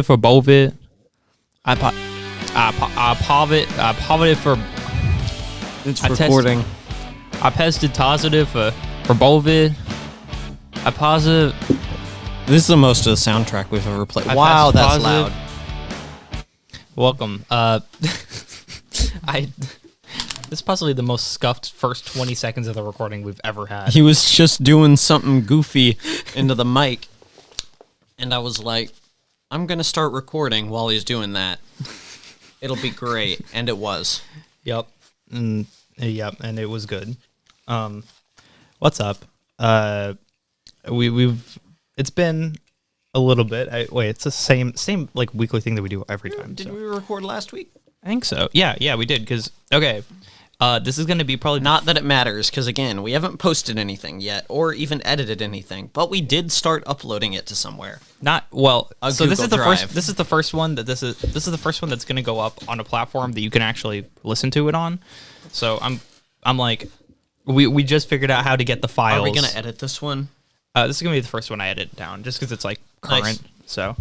for Bovid. I positive for. It's I recording. I tested positive for Bovid. I positive. This is the most of the soundtrack we've ever played. I Wow, passed that's positive. loud. Welcome. This is possibly the most scuffed first 20 seconds of the recording we've ever had. He was just doing something goofy into the mic, and I was like, I'm going to start recording while he's doing that. It'll be great, and it was. Yep. And it was good. What's up? It's been a little bit. It's the same like weekly thing that we do every time. Did we record last week? I think so. Yeah, we did. Because this is going to be probably Not that it matters, because again, we haven't posted anything yet, or even edited anything, but we did start uploading it to somewhere. not well. So this Google is the Drive. first. This is the first one that this is the first one that's going to go up on a platform that you can actually listen to it on. So I'm like, we just figured out how to get the files. Are we going to edit this one? This is gonna be the first one I edit down, just because it's like current. Nice. So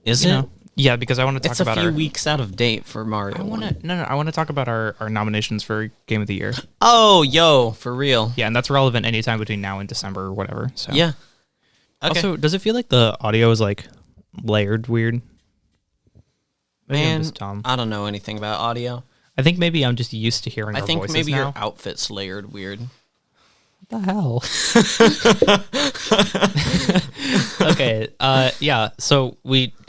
Is you it? know. Yeah, because I want to talk It's a about few our. weeks out of date for Mario. I want to I want to talk about our nominations for Game of the Year. Oh, yo, for real. Yeah, and that's relevant anytime between now and December or whatever. So Yeah. Okay. Also, does it feel like the audio is like layered weird? Maybe I'm Man, just dumb. I don't know anything about audio. I think maybe I'm just used to hearing I our think voices maybe now. your outfit's layered weird. What the hell? Okay. Yeah. So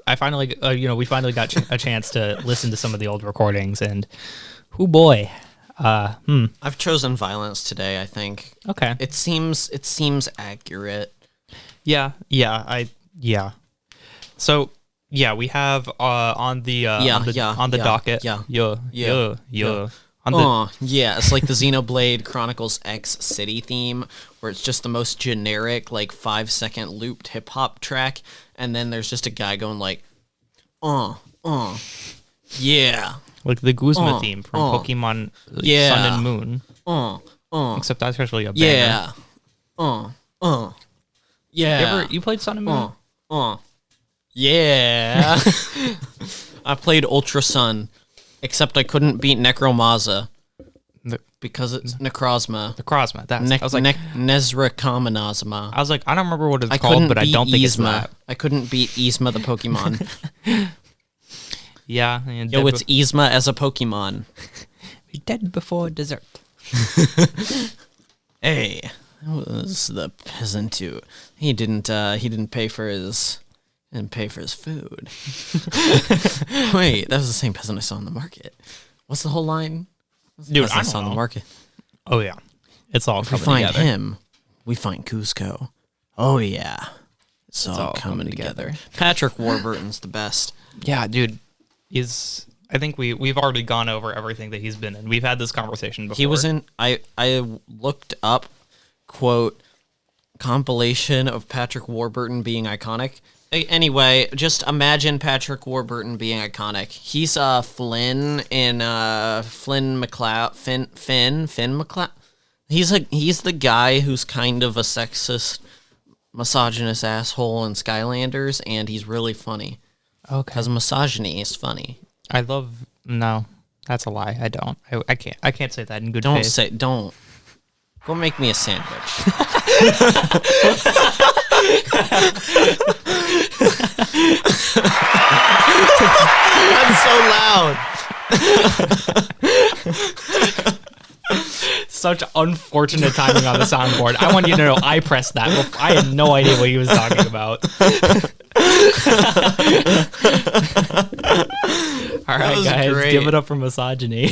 I finally, we finally got a chance to listen to some of the old recordings, and oh boy. I've chosen violence today, I think. Okay. It seems accurate. Yeah. So yeah, we have on the docket. Yeah. On the Yeah, it's like the Xenoblade Chronicles X City theme, where it's just the most generic, like 5-second looped hip hop track, and then there's just a guy going like, yeah, like the Guzma theme from Pokemon Yeah. Sun and Moon. Except that's actually a banner. Yeah. You played Sun and Moon? Yeah. I played Ultra Sun, except I couldn't beat Necromaza because it's Necrozma. The Crosma. That's. I was like, Nezracaminazma. I was like, I don't remember what it's I called, couldn't but I beat don't think it's Yzma. that. I couldn't beat Yzma the Pokemon. Yeah. And Yo, it's Yzma as a Pokemon. dead before dessert. Hey, that was the peasant who he didn't pay for his food. Wait, that was the same peasant I saw in the market. What's the whole line? Dude, Peasant I I saw don't in the know. market. Oh yeah, it's all We coming find together. him. We find Cusco. Oh yeah, it's all coming together. Patrick Warburton's the best. Yeah, dude, I think we've already gone over everything that he's been in. We've had this conversation before. He was in. I looked up, quote, compilation of Patrick Warburton being iconic. Anyway, just imagine Patrick Warburton being iconic. He's Flynn in Flynn McCloud. Finn McCloud. He's the guy who's kind of a sexist, misogynist asshole in Skylanders, and he's really funny. Okay. Because misogyny is funny. No, that's a lie. I don't. I can't say that in good Don't faith. don't. Go make me a sandwich. That's so loud. Such unfortunate timing on the soundboard. I want you to know I pressed that. I had no idea what he was talking about. All right, was guys, great. give it up for misogyny.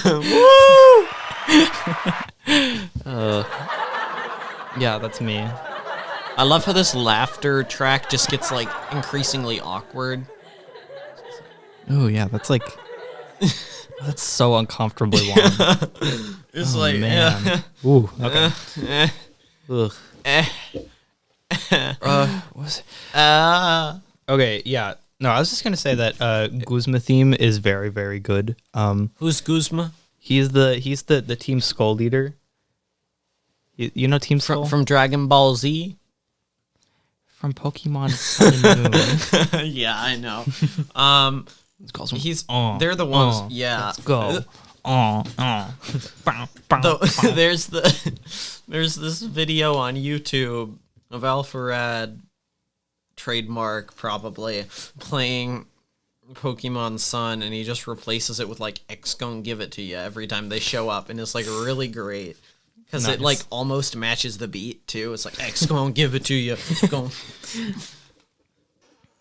Woo! Yeah, that's me. I love how this laughter track just gets like increasingly awkward. Oh yeah, that's like that's so uncomfortably long. It's Oh, like man. Ooh, okay. Ugh. What's it? Okay, yeah. No, I was just gonna say that Guzma theme is very, very good. Who's Guzma? He's the Team Skull leader. You know Team Skull? From Dragon Ball Z? From Pokemon Sun and Moon. Yeah, I know. Let's call some. They're the ones. Yeah. Let's go. There's this video on YouTube of Alpharad, trademark probably, playing Pokemon Sun, and he just replaces it with like X gon' give it to you every time they show up, and it's like really great. Because it like almost matches the beat too. It's like X gon' give it to you.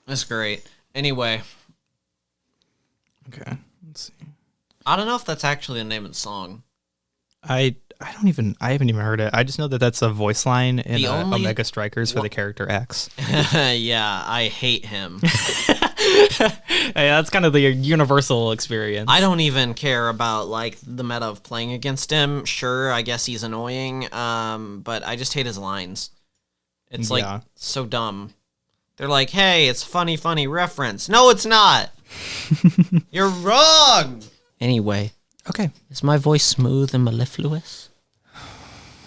That's great. Anyway. Okay. Let's see. I don't know if that's actually the name of the song. I haven't even heard it. I just know that that's a voice line in Omega Strikers for the character X. Yeah, I hate him. Hey, that's kind of the universal experience. I don't even care about like the meta of playing against him. Sure, I guess he's annoying, but I just hate his lines. It's like so dumb. They're like, "Hey, it's funny reference." No, it's not. You're wrong. Anyway, okay. Is my voice smooth and mellifluous?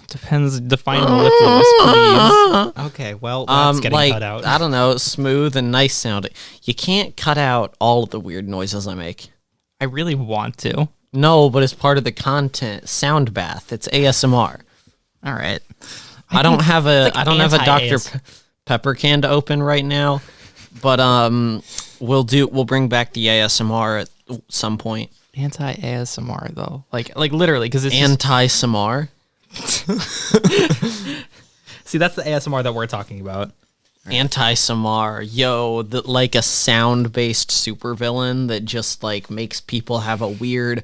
Depends. Define mellifluous, please. Okay, well, that's getting like, cut out. I don't know, smooth and nice sounding. You can't cut out all of the weird noises I make. I really want to. No, but it's part of the content. Sound bath. It's ASMR. All right. I don't have a Dr. Pepper can to open right now, but we'll bring back the ASMR at some point. Anti-ASMR though, like literally, because it's anti-SMR. See, that's the ASMR that we're talking about. Right. Anti-SMR, like a sound-based supervillain that just like makes people have a weird,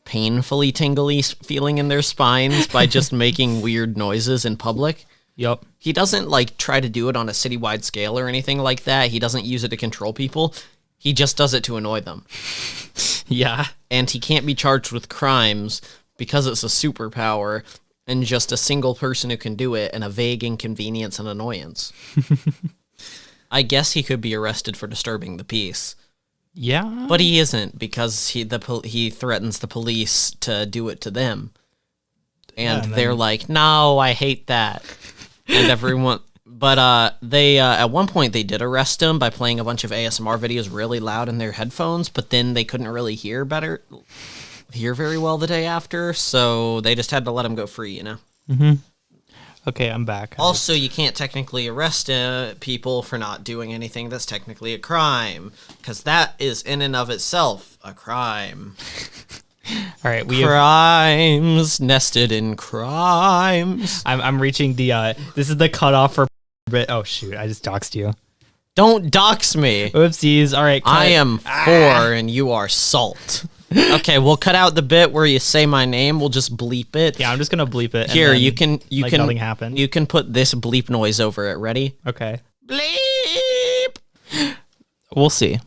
painfully tingly feeling in their spines by just making weird noises in public. Yep. He doesn't like try to do it on a citywide scale or anything like that. He doesn't use it to control people. He just does it to annoy them. Yeah. And he can't be charged with crimes because it's a superpower and just a single person who can do it and a vague inconvenience and annoyance. I guess he could be arrested for disturbing the peace. Yeah. But he isn't because he threatens the police to do it to them. And they're like, "No, I hate that." And everyone... But they at one point they did arrest him by playing a bunch of ASMR videos really loud in their headphones, but then they couldn't really hear very well the day after, so they just had to let him go free, you know? Mm-hmm. Okay, I'm back. Also, you can't technically arrest people for not doing anything that's technically a crime, because that is in and of itself a crime. All right, crimes nested in crimes. I'm reaching the this is the cutoff for. Oh shoot! I just doxed you. Don't dox me. Oopsies. All right. I am 4 and you are salt. Okay, we'll cut out the bit where you say my name. We'll just bleep it. Yeah, I'm just gonna bleep it. Here, and then, you can nothing happened. You can put this bleep noise over it. Ready? Okay. Bleep. We'll see.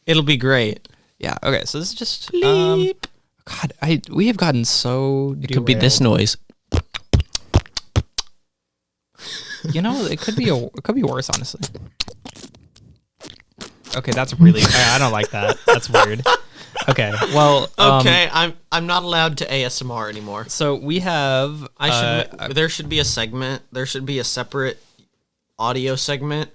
It'll be great. Yeah. Okay. So this is just bleep. God, we have gotten so. It could be this noise. You know, it could be worse, honestly. Okay, that's really. I don't like that. That's weird. Okay, well. Okay, I'm not allowed to ASMR anymore. So we have. There should be a segment. There should be a separate audio segment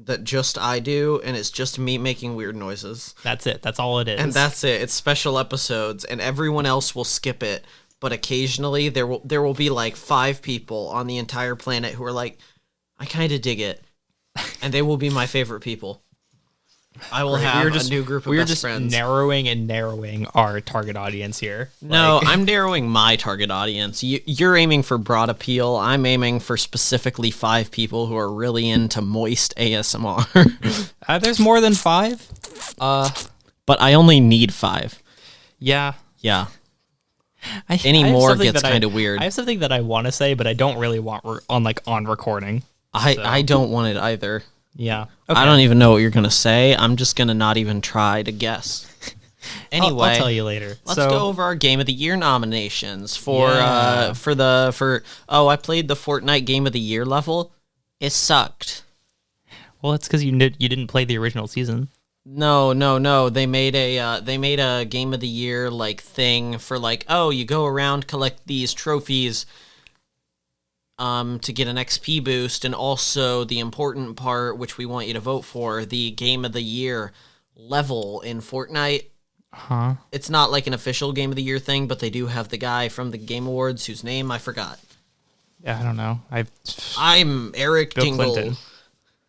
that just I do, and it's just me making weird noises. That's it. That's all it is. And that's it. It's special episodes, and everyone else will skip it. But occasionally there will be like 5 people on the entire planet who are like, I kind of dig it, and they will be my favorite people. I will have a new group of best friends. We're just narrowing our target audience here. No, I'm narrowing my target audience. You're aiming for broad appeal. I'm aiming for specifically 5 people who are really into moist ASMR. There's more than 5. But I only need 5. Yeah. Yeah. Any more gets kind of weird. I have something that I want to say, but I don't really want on recording. I don't want it either. Yeah. Okay. I don't even know what you're gonna say. I'm just gonna not even try to guess. Anyway, I'll tell you later. Let's go over our Game of the Year nominations for I played the Fortnite Game of the Year level. It sucked. Well, it's because you didn't play the original season. No. They made a Game of the Year like thing for like, oh, you go around, collect these trophies. to get an XP boost, and also the important part, which we want you to vote for, the Game of the Year level in Fortnite. Huh? It's not like an official Game of the Year thing, but they do have the guy from the Game Awards whose name I forgot. Yeah, I don't know. I'm Eric Bill Dingle. Clinton.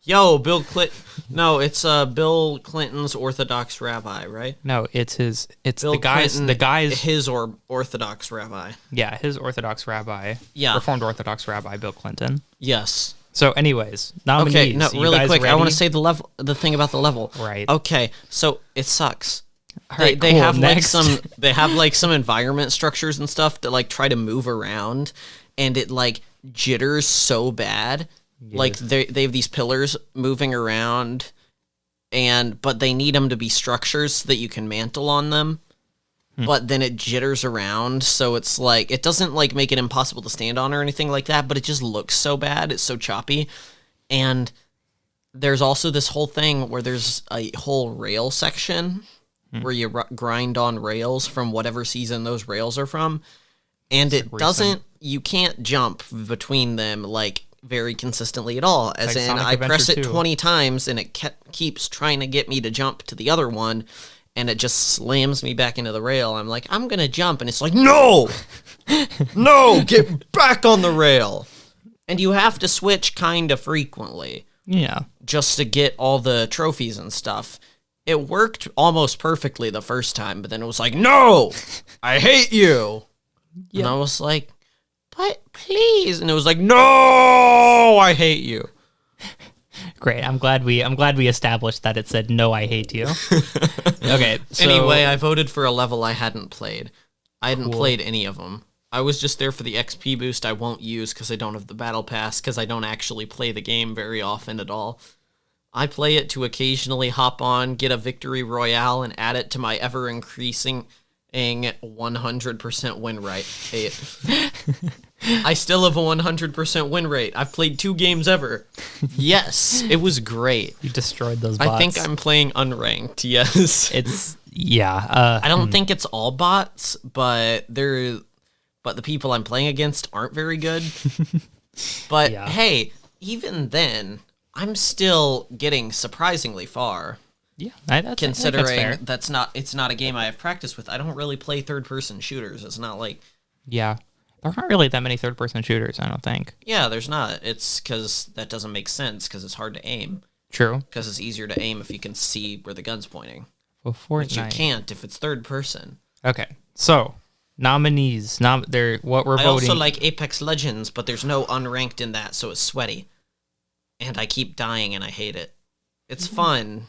Yo, Bill Clinton. No, it's Bill Clinton's Orthodox rabbi, right? No, it's his. It's Bill the guy's. Clinton, The guy's. his Orthodox rabbi. Yeah, his Orthodox rabbi. Yeah. Reformed Orthodox rabbi Bill Clinton. Yes. So, anyways, nominees. Okay, no, You really guys quick. I ready? want to say the thing about the level. Right. Okay, so it sucks. right, they cool, have next. they have like some environment structures and stuff that like try to move around, and it like jitters so bad. Like they have these pillars moving around, but they need them to be structures so that you can mantle on them. But then it jitters around, so it's like it doesn't like make it impossible to stand on or anything like that, but it just looks so bad. It's so choppy. And there's also this whole thing where there's a whole rail section where you grind on rails from whatever season those rails are from, and you can't jump between them like very consistently at all. As like in, Sonic I press Adventure it 2. 20 times and it keeps trying to get me to jump to the other one, and it just slams me back into the rail. I'm like, I'm gonna jump, and it's like, no, no, get back on the rail. And you have to switch kind of frequently Yeah. just to get all the trophies and stuff. It worked almost perfectly the first time, but then it was like, no, I hate you. Yeah. And I was like, but please. And it was like, no, I hate you. Great. I'm glad we established that it said no, I hate you. Okay. So, Anyway, I voted for a level I hadn't played. I hadn't Cool. played any of them. I was just there for the XP boost I won't use because I don't have the battle pass, because I don't actually play the game very often at all. I play it to occasionally hop on, get a victory royale, and add it to my ever-increasing 100% win rate. I still have a 100% win rate. I've played 2 games ever. Yes, it was great. you destroyed those bots. I think I'm playing unranked, yes. Yeah. I don't think it's all bots, but the people I'm playing against aren't very good. But Yeah. hey, even then, I'm still getting surprisingly far. Yeah. I think Considering that's fair. it's not a game I have practice with. I don't really play third-person shooters. It's not like, Yeah. There aren't really that many third-person shooters, I don't think. yeah, there's not. It's because that doesn't make sense because it's hard to aim. True. Because it's easier to aim if you can see where the gun's pointing. Well, But you Fortnite. can't if it's third person. Okay. So, nominees. They're what we're I voting. also like Apex Legends, but there's no unranked in that, so it's sweaty. And I keep dying and I hate it. It's fun.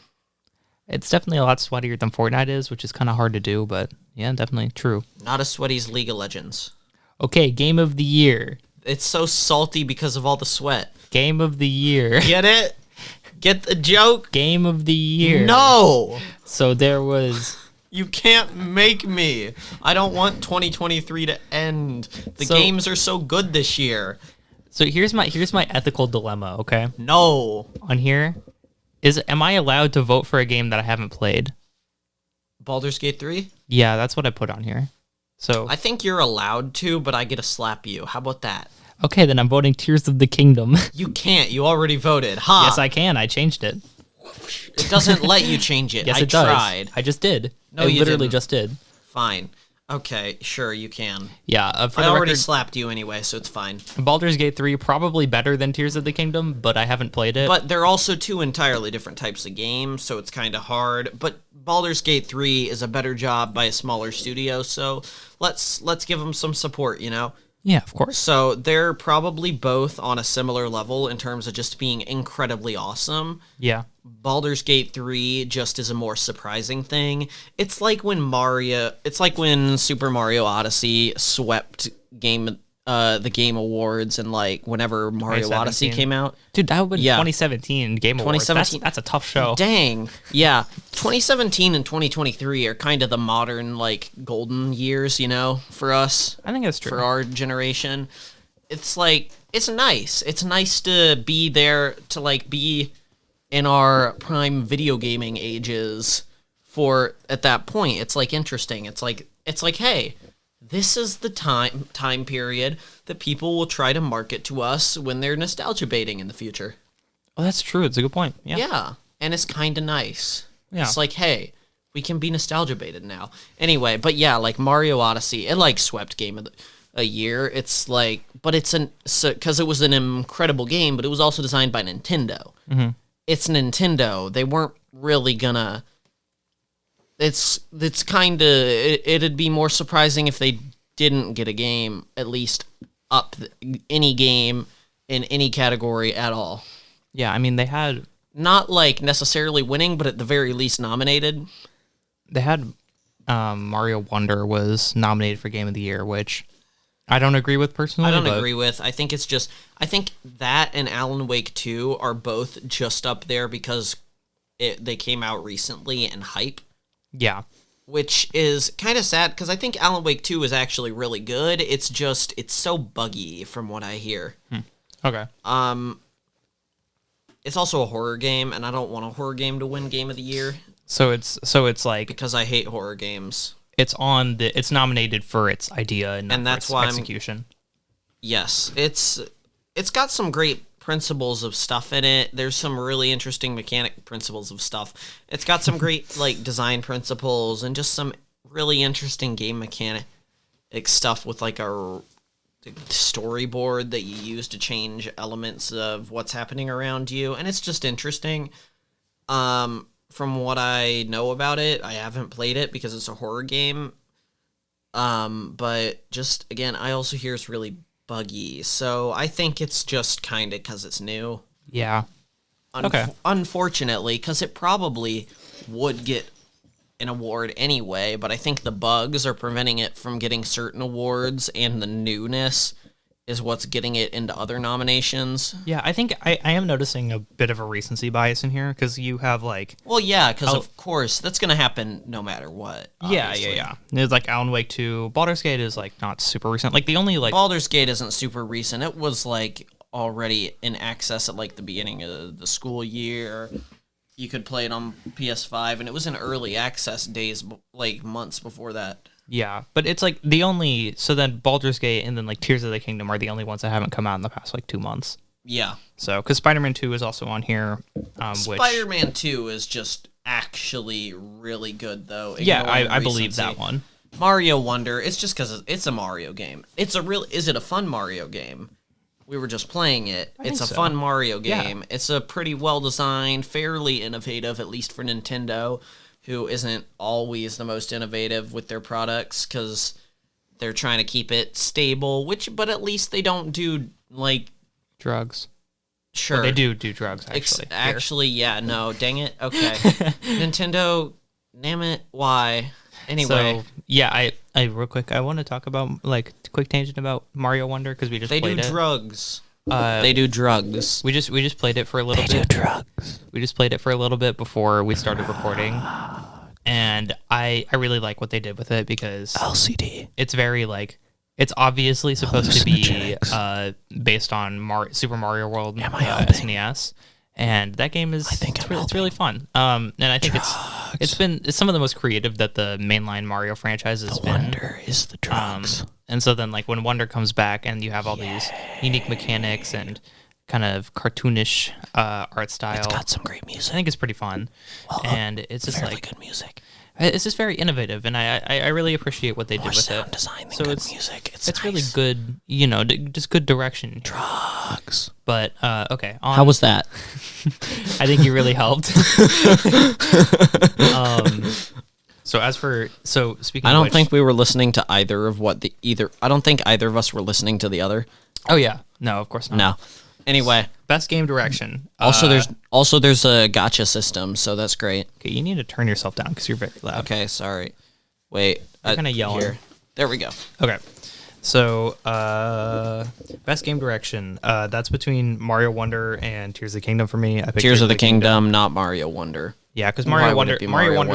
It's definitely a lot sweatier than Fortnite is, which is kind of hard to do, but yeah, definitely true. Not as sweaty as League of Legends. Okay, Game of the Year. It's so salty because of all the sweat. Game of the Year. Get it? Get the joke? Game of the Year. No! So there was... You can't make me. I don't want 2023 to end. The So- games are so good this year. So here's my ethical dilemma, okay? No. On here, am I allowed to vote for a game that I haven't played? Baldur's Gate 3? Yeah, that's what I put on here. So, I think you're allowed to, but I get to slap you. How about that? okay, then I'm voting Tears of the Kingdom. You can't. You already voted. Ha! Yes, I can. I changed it. It doesn't let you change it. Yes, I it does. tried. I just did. No, I you literally didn't. just did. Fine. Okay, sure, you can. Yeah, for I the already record, slapped you anyway, so it's fine. Baldur's Gate 3 probably better than Tears of the Kingdom, but I haven't played it. But they're also 2 entirely different types of games, so it's kind of hard. But Baldur's Gate 3 is a better job by a smaller studio, so let's give them some support, you know? yeah, of course. So they're probably both on a similar level in terms of just being incredibly awesome. Yeah. Baldur's Gate 3 just is a more surprising thing. It's like when Super Mario Odyssey swept the Game Awards, and like whenever Mario Odyssey 2017. came out. Dude, that would be Yeah. 2017 Game Awards. 2017. That's a tough show. Dang. Yeah. 2017 and 2023 are kind of the modern like golden years, you know, for us. I think that's true. For our generation. It's like it's nice. It's nice to be there, to like be in our prime video gaming ages for at that point. It's like interesting. It's like hey, this is the time period that people will try to market to us when they're nostalgia baiting in the future. Oh, that's true. It's a good point. Yeah. Yeah, and it's kind of nice. Yeah. It's like, hey, we can be nostalgia baited now. Anyway, but yeah, like Mario Odyssey, it like swept game of a year. It's like, but it's because it was an incredible game, but it was also designed by Nintendo. Mm-hmm. It's Nintendo. They weren't really gonna. It's kind of it'd be more surprising if they didn't get a game at least up any game in any category at all. Yeah, I mean they had not like necessarily winning, but at the very least nominated. They had Mario Wonder was nominated for Game of the Year, which I don't agree with personally. I don't agree with. I think it's just I think that and Alan Wake 2 are both just up there because they came out recently and hype. Yeah. Which is kind of sad because I think Alan Wake 2 is actually really good. It's just it's so buggy from what I hear. Okay. It's also a horror game, and I don't want a horror game to win Game of the Year. So it's like because I hate horror games. It's nominated for its idea and that's for its execution. Yes, it's got some great principles of stuff in it. There's some really interesting mechanic principles of stuff. It's got some great like design principles and just some really interesting game mechanic stuff with like a storyboard that you use to change elements of what's happening around you, and it's just interesting. From what I know about it, I haven't played it because it's a horror game. But just again, I also hear it's really buggy, so I think it's just kind of because it's new. Yeah. Okay. Unfortunately, because it probably would get an award anyway, but I think the bugs are preventing it from getting certain awards, and the newness is what's getting it into other nominations. Yeah, I think I am noticing a bit of a recency bias in here because you have like... Well, yeah, because of course, that's going to happen no matter what. Obviously. Yeah. There's like Alan Wake 2. Baldur's Gate is like not super recent. Like the only like... Baldur's Gate isn't super recent. It was like already in access at like the beginning of the school year. You could play it on PS5, and it was in early access days, like months before that. Yeah, but it's like the only... So then Baldur's Gate and then like Tears of the Kingdom are the only ones that haven't come out in the past like 2 months. Yeah. So, because Spider-Man 2 is also on here. Spider-Man 2 is just actually really good, though. Yeah, I believe that one. Mario Wonder, it's just because it's a Mario game. Is it a fun Mario game? We were just playing it. It's a fun Mario game. Yeah. It's a pretty well-designed, fairly innovative, at least for Nintendo, who isn't always the most innovative with their products because they're trying to keep it stable, but at least they don't do, like... drugs. Sure. Well, they do drugs, actually. Actually, yeah, no, dang it. Okay. Nintendo, damn it, why? Anyway. So, yeah, I real quick, I want to talk about, like, a quick tangent about Mario Wonder because we just played it. They do drugs. They do drugs. We just played it for a little bit. They do drugs. We just played it for a little bit before we started recording, and I really like what they did with it because LCD. It's very like it's obviously supposed to be based on Super Mario World SNES, and that game is it's really fun. And I think it's some of the most creative that the mainline Mario franchise has been. Wonder is the drugs. And so then, like, when Wonder comes back and you have all these unique mechanics and kind of cartoonish art style. It's got some great music. I think it's pretty fun. Well, and it's just like... good music. It's just very innovative, and I really appreciate what they did with sound it. Design than good music. It's nice. Really good, just good direction. Drugs. But, okay. How was that? I think you really helped. So speaking I don't of which, think we were listening to either of I don't think either of us were listening to the other. Oh yeah. No, of course not. No. Anyway, best game direction. Also there's a gotcha system, so that's great. Okay, you need to turn yourself down because you're very loud. Okay, sorry. Wait. You're kind of yelling. Here. There we go. Okay. So, best game direction. That's between Mario Wonder and Tears of the Kingdom for me. I picked Tears of the Kingdom, not Mario Wonder. Yeah, because Mario Wonder's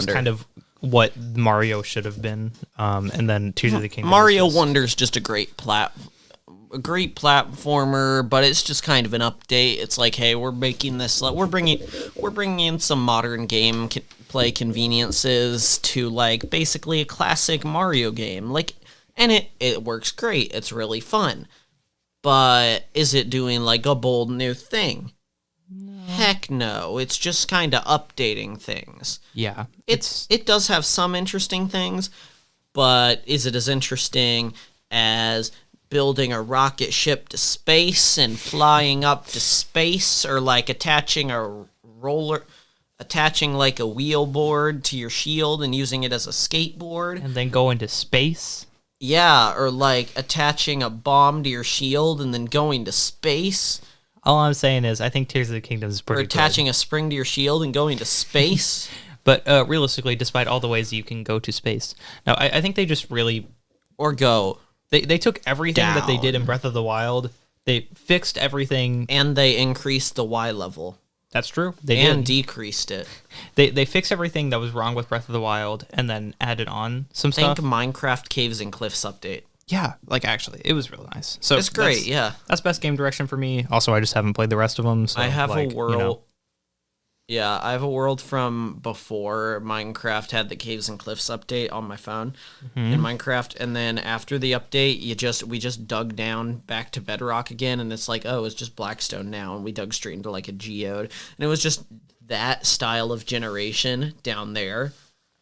kind of what Mario should have been, and then Tears of the Kingdom. Mario Wonder's just a great platformer, but it's just kind of an update. It's like, hey, we're making this. We're bringing in some modern gameplay conveniences to like basically a classic Mario game. Like And it works great. It's really fun. But is it doing like a bold new thing? No. Heck no. It's just kind of updating things. Yeah. It does have some interesting things, but is it as interesting as building a rocket ship to space and flying up to space, or like attaching like a wheel board to your shield and using it as a skateboard? And then go into space? Yeah, or like attaching a bomb to your shield and then going to space. All I'm saying is I think Tears of the Kingdom is pretty good. Or attaching a spring to your shield and going to space. But realistically, despite all the ways you can go to space. Now, I think they just really... Or go They took everything down. that they did in Breath of the Wild. They fixed everything. And they increased the Y level. That's true. They did. Decreased it. They fixed everything that was wrong with Breath of the Wild and then added on some stuff. Think Minecraft Caves and Cliffs update. Yeah, like actually, it was really nice. So it's great, yeah. That's best game direction for me. Also, I just haven't played the rest of them. So I have like, a world... You know. Yeah, I have a world from before Minecraft had the Caves and Cliffs update on my phone in Minecraft, and then after the update, we just dug down back to Bedrock again, and it's like, oh, it's just Blackstone now, and we dug straight into like a geode, and it was just that style of generation down there.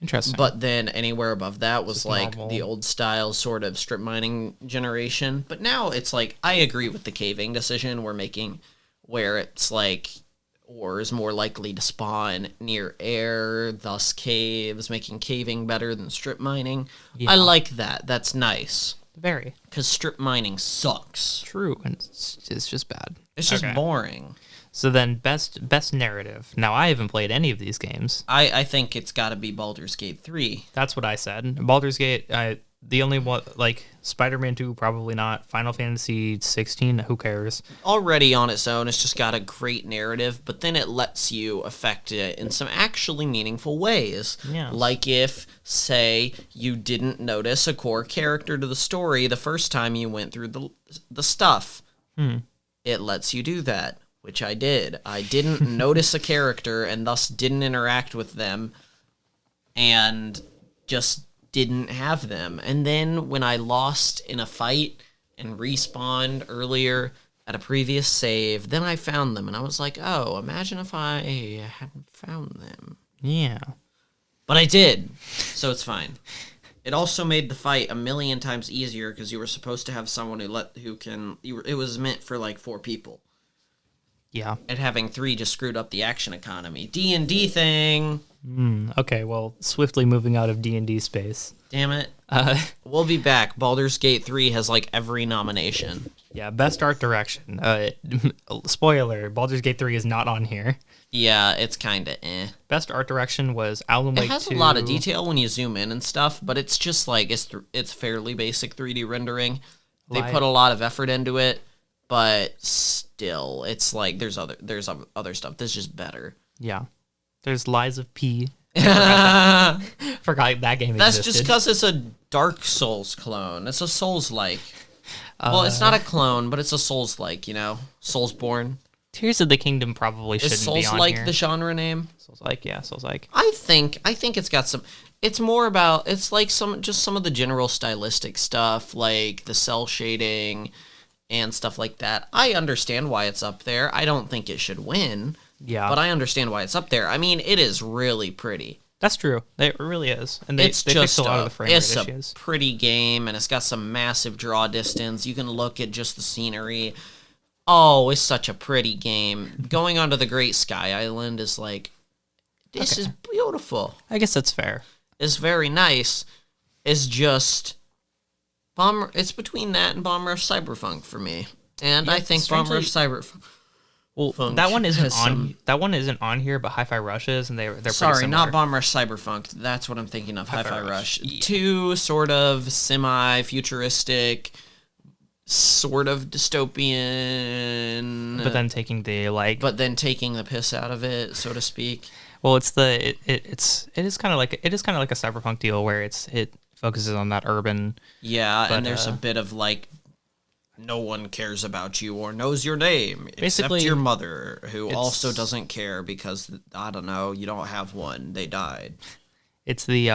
Interesting. But then anywhere above that was like normal. The old style sort of strip mining generation. But now it's like, I agree with the caving decision we're making, where it's like ore is more likely to spawn near air, thus caves, making caving better than strip mining. Yeah. I like that. That's nice. Very. Because strip mining sucks. True, and it's just bad. It's just boring. So then, best narrative. Now, I haven't played any of these games. I think it's got to be Baldur's Gate 3. That's what I said. Baldur's Gate, the only one, like, Spider-Man 2, probably not. Final Fantasy 16, who cares? Already on its own, it's just got a great narrative, but then it lets you affect it in some actually meaningful ways. Yeah. Like if, say, you didn't notice a core character to the story the first time you went through the stuff. It lets you do that. Which I did. I didn't notice a character and thus didn't interact with them and just didn't have them. And then when I lost in a fight and respawned earlier at a previous save, then I found them and I was like, oh, imagine if I hadn't found them. Yeah. But I did, so it's fine. It also made the fight a million times easier because you were supposed to have someone it was meant for like 4 people. Yeah. And having 3 just screwed up the action economy. D&D thing. Okay, well, swiftly moving out of D&D space. Damn it. We'll be back. Baldur's Gate 3 has like every nomination. Yeah, best art direction. Spoiler, Baldur's Gate 3 is not on here. Yeah, it's kind of eh. Best art direction was Alan Wake 2. It has a lot of detail when you zoom in and stuff, but it's just like, it's fairly basic 3D rendering. They put a lot of effort into it. But still, it's like there's other stuff that's just better. Yeah, there's Lies of P. Forgot that game existed. That's just because it's a Dark Souls clone. It's a Souls-like. Well, it's not a clone, but it's a Souls-like. You know, Soulsborne. Tears of the Kingdom probably shouldn't be on here. Is Souls-like the genre name? Souls-like, yeah, Souls-like. I think it's got some. It's more about. It's like some of the general stylistic stuff, like the cell shading and stuff like that. I understand why it's up there. I don't think it should win. Yeah. But I understand why it's up there. I mean, it is really pretty. That's true. It really is. And they fixed a lot of the frame rate issues. It's a pretty game, and it's got some massive draw distance. You can look at just the scenery. Oh, it's such a pretty game. Going onto the Great Sky Island is like, this is beautiful. I guess that's fair. It's very nice. It's just... It's between that and Bomb Rush Cyberpunk for me, and I think Bomb Rush Cyberpunk. Well, that one isn't on. That one isn't on here, but Hi-Fi Rush is, and they're sorry, pretty not Bomb Rush Cyberpunk. That's what I'm thinking of. Hi-Fi Rush. Yeah. 2 sort of semi-futuristic, sort of dystopian, but then taking the piss out of it, so to speak. Well, it is kind of like a Cyberpunk deal where it focuses on that urban. Yeah, and there's a bit of like, no one cares about you or knows your name except your mother, who also doesn't care because, I don't know, you don't have one. They died. It's the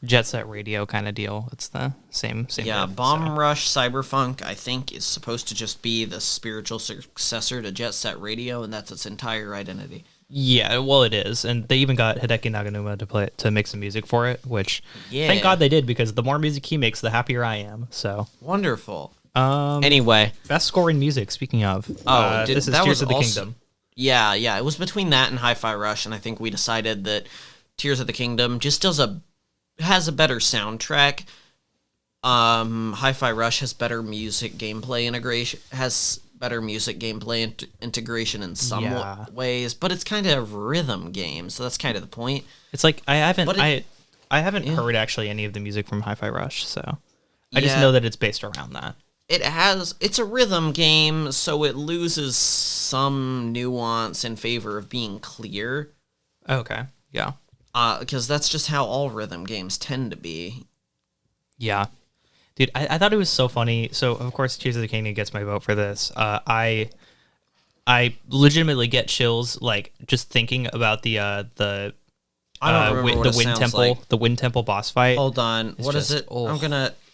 Jet Set Radio kind of deal. It's the same. Yeah, diff, Bomb Rush Cyberfunk, I think, is supposed to just be the spiritual successor to Jet Set Radio, and that's its entire identity. Yeah, well, it is, and they even got Hideki Naganuma to make some music for it, which thank God they did, because the more music he makes, the happier I am. So wonderful. Anyway, best score in music. Speaking of, this is Tears of the Kingdom. Yeah, it was between that and Hi-Fi Rush, and I think we decided that Tears of the Kingdom just has a better soundtrack. Hi-Fi Rush has better music gameplay integration in some ways, but it's kind of a rhythm game, so that's kind of the point. It's like I haven't heard actually any of the music from Hi-Fi Rush, so I just know that it's based around that. It's a rhythm game, so it loses some nuance in favor of being clear. Okay, yeah. Because that's just how all rhythm games tend to be. Yeah. Dude, I thought it was so funny. So, of course, Tears of the Kingdom gets my vote for this. I legitimately get chills, like, just thinking about the Wind Temple, like. The Wind Temple boss fight. Hold on. What is it? Oh.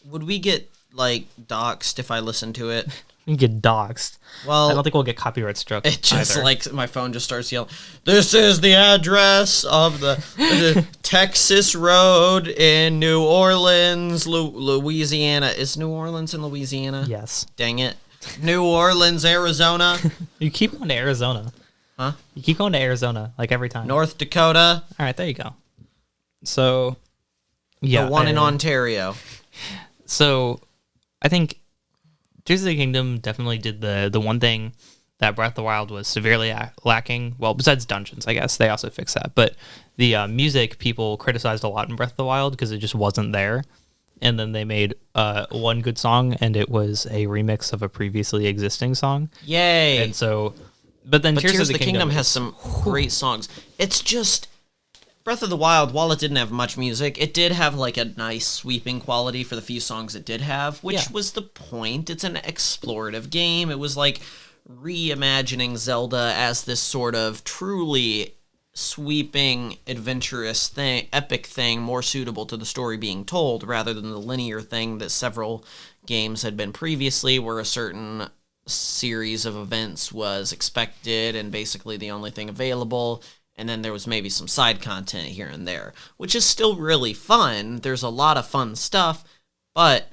Would we get, like, doxxed if I listen to it? You get doxxed. Well, I don't think we'll get copyright struck. It just like my phone just starts yelling. This is the address of the Texas Road in New Orleans, Louisiana. Is New Orleans in Louisiana? Yes. Dang it. New Orleans, Arizona. You keep going to Arizona. Huh? You keep going to Arizona like every time. North Dakota. All right, there you go. So, yeah, the one in Ontario. So, I think Tears of the Kingdom definitely did the one thing that Breath of the Wild was severely lacking. Well, besides dungeons, I guess. They also fixed that. But the music people criticized a lot in Breath of the Wild because it just wasn't there. And then they made one good song, and it was a remix of a previously existing song. Yay! And so... But Tears of the Kingdom has some great songs. It's just... Breath of the Wild, while it didn't have much music, it did have like a nice sweeping quality for the few songs it did have, which was the point. It's an explorative game. It was like reimagining Zelda as this sort of truly sweeping, adventurous thing, epic thing, more suitable to the story being told, rather than the linear thing that several games had been previously, where a certain series of events was expected and basically the only thing available. And then there was maybe some side content here and there, which is still really fun. There's a lot of fun stuff, but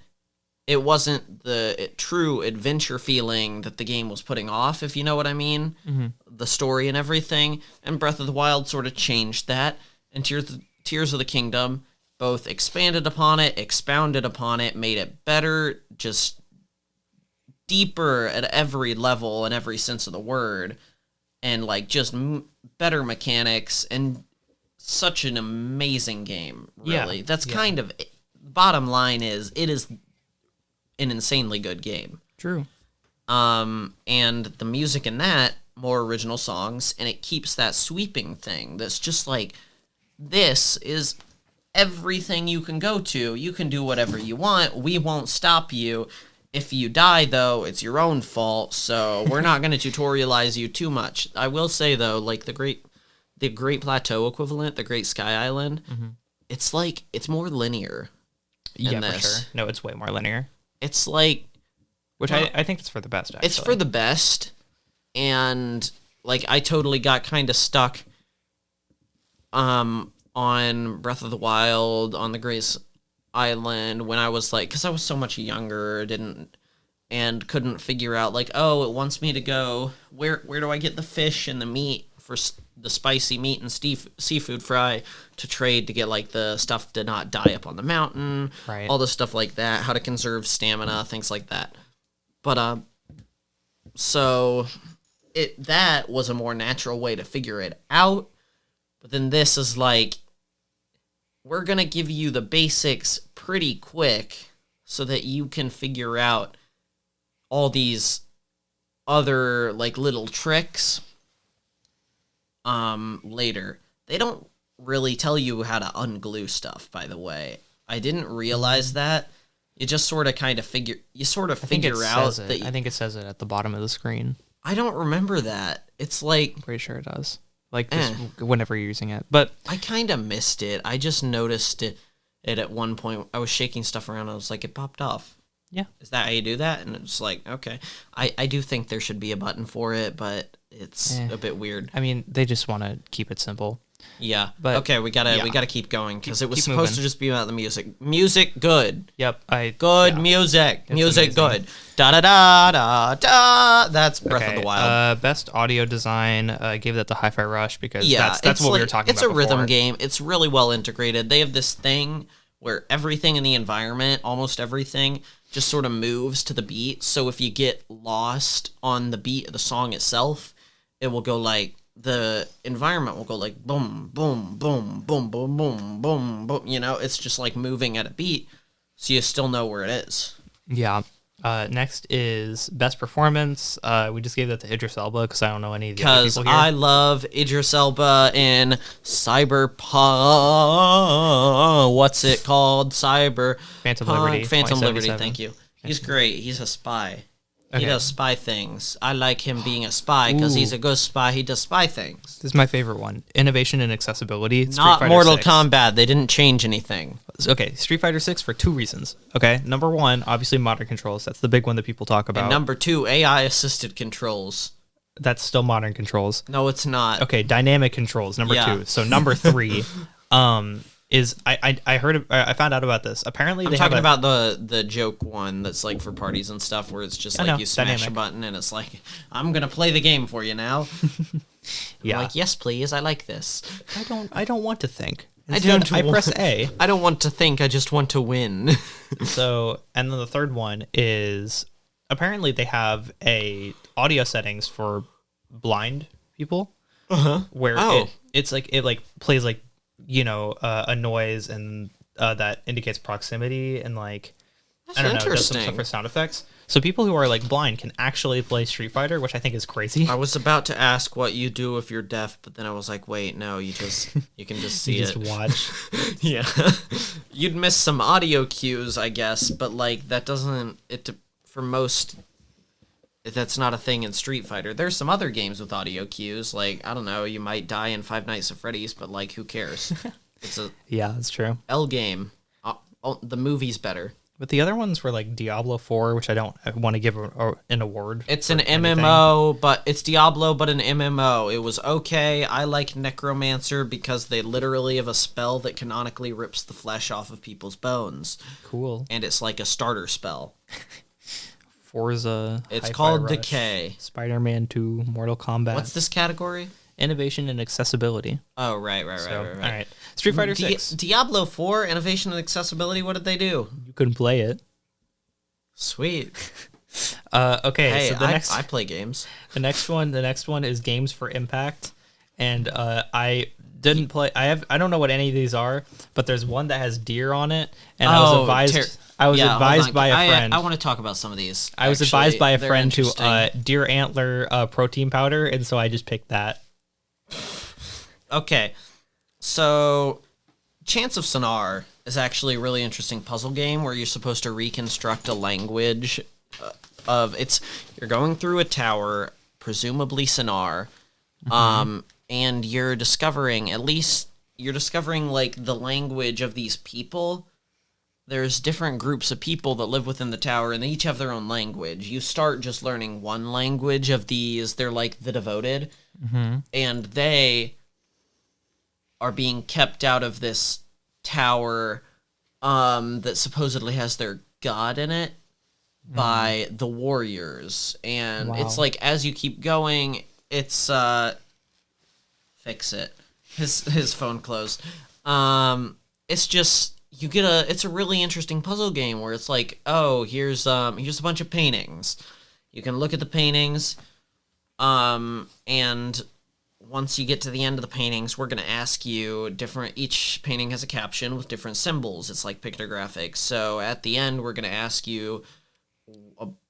it wasn't the true adventure feeling that the game was putting off, if you know what I mean. Mm-hmm. The story and everything. And Breath of the Wild sort of changed that. And Tears of the Kingdom both expanded upon it, expounded upon it, made it better, just deeper at every level and every sense of the word. And like just better mechanics and such an amazing game, really. Yeah, that's kind of bottom line is it is an insanely good game. True. And the music in that, more original songs, and it keeps that sweeping thing that's just like, this is everything you can go to. You can do whatever you want. We won't stop you. If you die, though, it's your own fault, so we're not going to tutorialize you too much. I will say, though, like the Great Plateau equivalent, the Great Sky Island, it's like, it's more linear. Yeah, for sure. No, it's way more linear. It's like... Which I think it's for the best, actually. It's for the best, and, like, I totally got kind of stuck on Breath of the Wild, on the Great Island, when I was like, because I was so much younger, and couldn't figure out, like, oh, it wants me to go, where do I get the fish and the meat for the spicy meat and seafood fry to trade to get, like, the stuff to not die up on the mountain, right? All the stuff like that, how to conserve stamina, things like that. But, so, that was a more natural way to figure it out, but then this is like, we're going to give you the basics pretty quick so that you can figure out all these other, like, little tricks later. They don't really tell you how to unglue stuff, by the way. I didn't realize that. You just sort of kind of figure... You sort of figure out that... I think it says it at the bottom of the screen. I don't remember that. It's like... I'm pretty sure it does. Like, just whenever you're using it. But I kind of missed it. I just noticed it it at one point. I was shaking stuff around, and I was like, it popped off. Yeah. Is that how you do that? And it's like, okay. I do think there should be a button for it, but it's a bit weird. I mean, they just want to keep it simple. Yeah. But okay, we gotta keep going because it was supposed to just be about the music. Music, good. Yep. Music. Music, good. Da da da da da. That's Breath of the Wild. Best audio design. Gave that to Hi-Fi Rush because that's what we were talking about. It's a rhythm game. It's really well integrated. They have this thing where everything in the environment, almost everything, just sort of moves to the beat. So if you get lost on the beat of the song itself, it will go like. The environment will go like boom, boom, boom, boom, boom, boom, boom, boom. You know, it's just like moving at a beat, so you still know where it is. Yeah. Next is best performance. We just gave that to Idris Elba because I don't know any of the other people here. Because I love Idris Elba in Cyberpunk. What's it called? Phantom Liberty. Phantom Liberty. Thank you. He's great. He's a spy. He does spy things. I like him being a spy because he's a good spy. He does spy things. This is my favorite one. Innovation and accessibility. Not Mortal Kombat. They didn't change anything. Okay, Street Fighter 6 for 2 reasons. Okay, number 1, obviously modern controls. That's the big one that people talk about. And number 2, AI-assisted controls. That's still modern controls. No, it's not. Okay, dynamic controls, number 2. So number 3 is I found out about this. Apparently, I'm talking about the joke one that's like for parties and stuff, where it's just like you smash a button and it's like, I'm gonna play the game for you now. Yeah. I'm like, yes, please. I like this. I don't want to think. Instead, I press A. I don't want to think. I just want to win. So, and then the third one is apparently they have a audio settings for blind people, where it's like it like plays like. A noise and that indicates proximity and like I don't know, does some stuff for sound effects. So people who are like blind can actually play Street Fighter, which I think is crazy. I was about to ask what you do if you're deaf, but then I was like, wait, no, you can just see it. Just watch. Yeah, you'd miss some audio cues, I guess, but like that doesn't for most. That's not a thing in Street Fighter. There's some other games with audio cues, like, I don't know, you might die in Five Nights at Freddy's, but, like, who cares? It's a that's true. L game. The movie's better. But the other ones were, like, Diablo 4, which I don't want to give an award. It's an MMO, but it's Diablo, but an MMO. It was okay. I like Necromancer because they literally have a spell that canonically rips the flesh off of people's bones. Cool. And it's like a starter spell. Forza. It's Hi-Fi called Rush, Decay. Spider-Man 2, Mortal Kombat. What's this category? Innovation and accessibility. Oh, right. All right. Street Fighter 6. Diablo 4, innovation and accessibility, what did they do? You couldn't play it. Sweet. Okay, hey, so I play games. The next one is Games for Impact. And I didn't play I don't know what any of these are, but there's one that has deer on it, and I was advised by a friend. I want to talk about some of these. I was advised by a friend to deer antler protein powder, and so I just picked that. Okay. So Chants of Sonar is actually a really interesting puzzle game where you're supposed to reconstruct a language you're going through a tower, presumably Sonar, and you're discovering like the language of these people. There's different groups of people that live within the tower, and they each have their own language. You start just learning one language of these. They're like the devoted, and they are being kept out of this tower that supposedly has their god in it by the warriors. And it's like, as you keep going, it's fix it. His phone closed. It's just it's a really interesting puzzle game where it's like, oh, here's a bunch of paintings. You can look at the paintings, and once you get to the end of the paintings, we're gonna ask you each painting has a caption with different symbols. It's like pictographic. So at the end, we're gonna ask you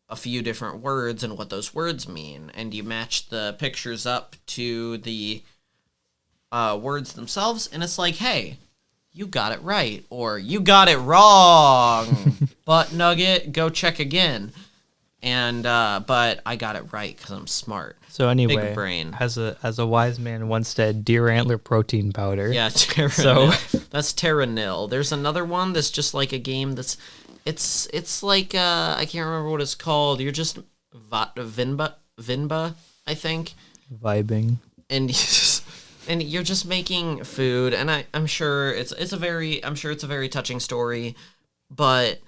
a few different words and what those words mean, and you match the pictures up to the words themselves, and it's like, hey, you got it right, or you got it wrong. Butt nugget, go check again. And but I got it right because I'm smart. So anyway, Big brain. As a wise man once said, deer antler protein powder. Yeah, Terranil. That's Terranil. There's another one that's just like a game that's it's like I can't remember what it's called. You're just Vinba, I think. Vibing. And you're just making food, and I'm sure it's a very touching story, but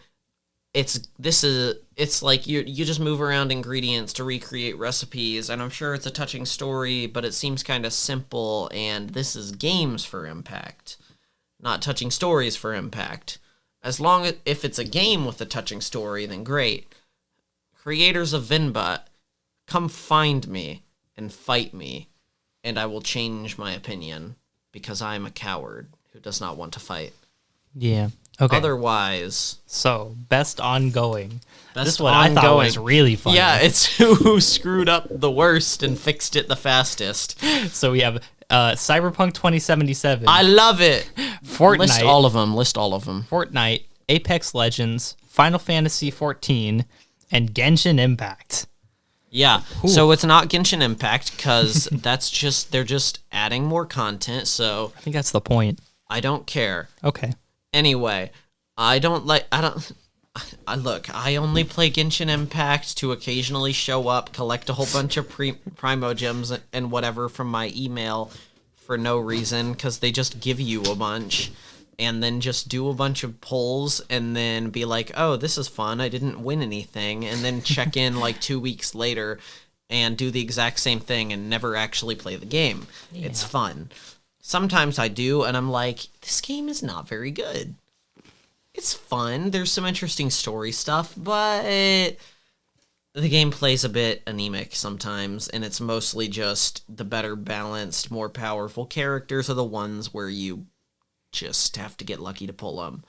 it's like you just move around ingredients to recreate recipes, and I'm sure it's a touching story, but it seems kind of simple, and this is games for impact, not touching stories for impact. As long as if it's a game with a touching story, then great. Creators of Vinba, come find me and fight me, and I will change my opinion, because I'm a coward who does not want to fight. Yeah. Okay. Otherwise... So, best ongoing. This one ongoing. I thought was really fun. Yeah, it's who screwed up the worst and fixed it the fastest. So we have Cyberpunk 2077. I love it! Fortnite. List all of them. Fortnite, Apex Legends, Final Fantasy 14, and Genshin Impact. Yeah, so it's not Genshin Impact, because they're just adding more content, so... I think that's the point. I don't care. Okay. Anyway, I only play Genshin Impact to occasionally show up, collect a whole bunch of Primo Gems and whatever from my email for no reason, because they just give you a bunch, and then just do a bunch of polls, and then be like, oh, this is fun, I didn't win anything, and then check in like 2 weeks later and do the exact same thing and never actually play the game. Yeah. It's fun. Sometimes I do, and I'm like, this game is not very good. It's fun. There's some interesting story stuff, but the game plays a bit anemic sometimes, and it's mostly just the better balanced, more powerful characters are the ones where you just have to get lucky to pull them.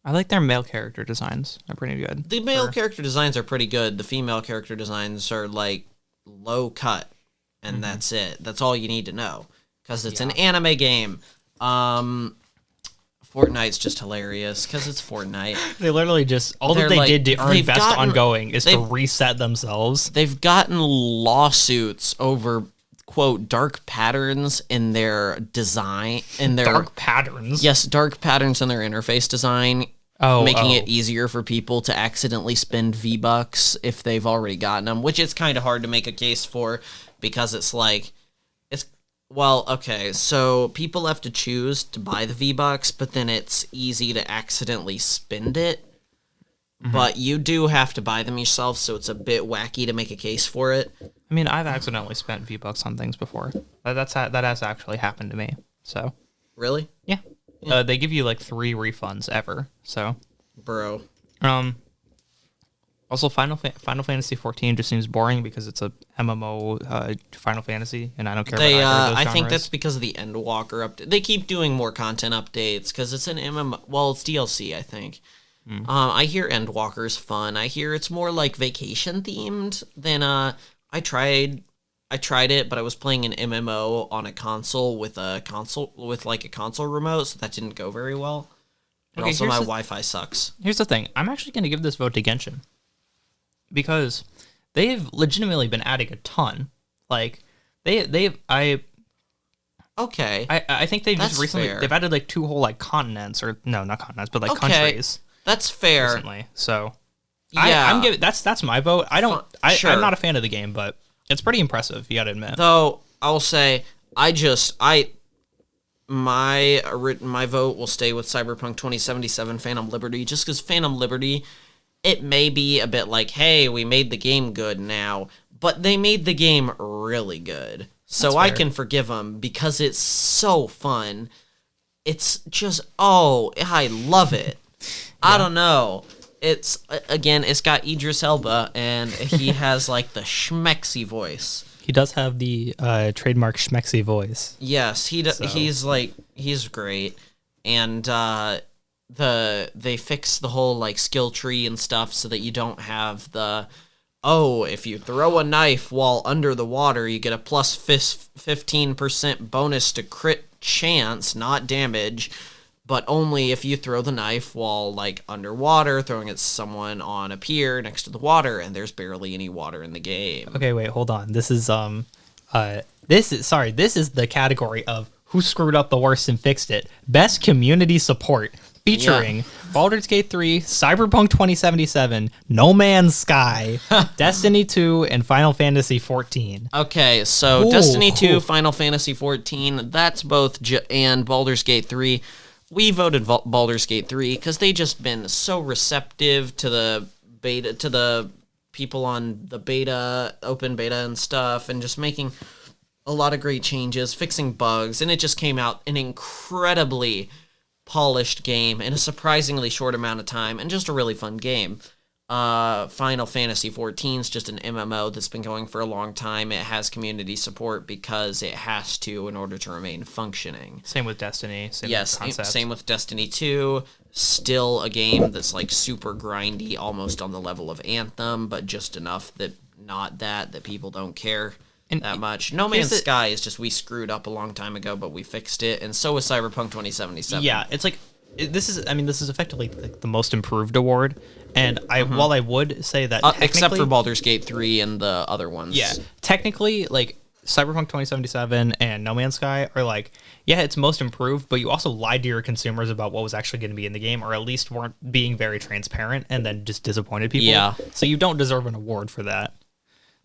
I like their male character designs. They're pretty good. The male character designs are pretty good. The female character designs are, like, low cut, and that's it. That's all you need to know. Because it's an anime game. Fortnite's just hilarious, because it's Fortnite. They literally just... All that they did to earn best ongoing is to reset themselves. They've gotten lawsuits over, quote, dark patterns in their design... Dark patterns? Yes, dark patterns in their interface design. Making it easier for people to accidentally spend V-Bucks if they've already gotten them, which it's kind of hard to make a case for, because it's like... Well, okay, so people have to choose to buy the V-Bucks, but then it's easy to accidentally spend it. Mm-hmm. But you do have to buy them yourself, so it's a bit wacky to make a case for it. I mean, I've accidentally spent V-Bucks on things before. That has actually happened to me, so... Really? Yeah. They give you, like, 3 refunds ever, so... Bro. Also, Final Fantasy 14 just seems boring because it's a MMO Final Fantasy, and I don't care about either of those I genres. think that's because of the Endwalker update. They keep doing more content updates because it's an MMO. Well, it's DLC, I think. I hear Endwalker's fun. I hear it's more like vacation themed than I tried it, but I was playing an MMO on a console with a console remote, so that didn't go very well. And also, my Wi-Fi sucks. Here's the thing: I'm actually going to give this vote to Genshin. Because they've legitimately been adding a ton. Like, I think they've just recently... Fair. They've added, like, 2 whole, like, continents. Or, no, not continents, but, like, countries. That's fair. Recently. So, yeah. I'm giving... That's my vote. I'm not a fan of the game, but it's pretty impressive, you gotta admit. Though, I'll say, my vote will stay with Cyberpunk 2077 Phantom Liberty, just because Phantom Liberty... It may be a bit like, hey, we made the game good now, but they made the game really good. So I can forgive them because it's so fun. It's just, I love it. Yeah. I don't know. It's got Idris Elba, and he has, like, the schmexy voice. He does have the trademark schmexy voice. Yes, he's great. And, they fix the whole, like, skill tree and stuff so that you don't have the, if you throw a knife while under the water, you get a plus 15% bonus to crit chance, not damage. but only if you throw the knife while like underwater, throwing at someone on a pier next to the water, and there's barely any water in the game. Okay, wait, hold on. This is this is the category of who screwed up the worst and fixed it. Best community support, featuring Baldur's Gate 3, Cyberpunk 2077, No Man's Sky, Destiny 2, and Final Fantasy 14. Okay, so Destiny 2, Final Fantasy 14, that's both and Baldur's Gate 3. We voted Baldur's Gate 3 because they just been so receptive to the beta, to the people on the beta, open beta and stuff, and just making a lot of great changes, fixing bugs, and it just came out an incredibly polished game in a surprisingly short amount of time, and just a really fun game. Final Fantasy 14 is just an MMO that's been going for a long time. It has community support because it has to in order to remain functioning. Same with Destiny. Same with Destiny 2. Still a game that's like super grindy, almost on the level of Anthem, but just enough that that people don't care that much. No Man's Sky is just we screwed up a long time ago, but we fixed it, and so was Cyberpunk 2077. Yeah, it's like this is effectively like the most improved award, and while I would say that except for Baldur's Gate 3 and the other ones. Yeah, technically, like Cyberpunk 2077 and No Man's Sky are like, yeah, it's most improved, but you also lied to your consumers about what was actually going to be in the game, or at least weren't being very transparent, and then just disappointed people. Yeah. So you don't deserve an award for that.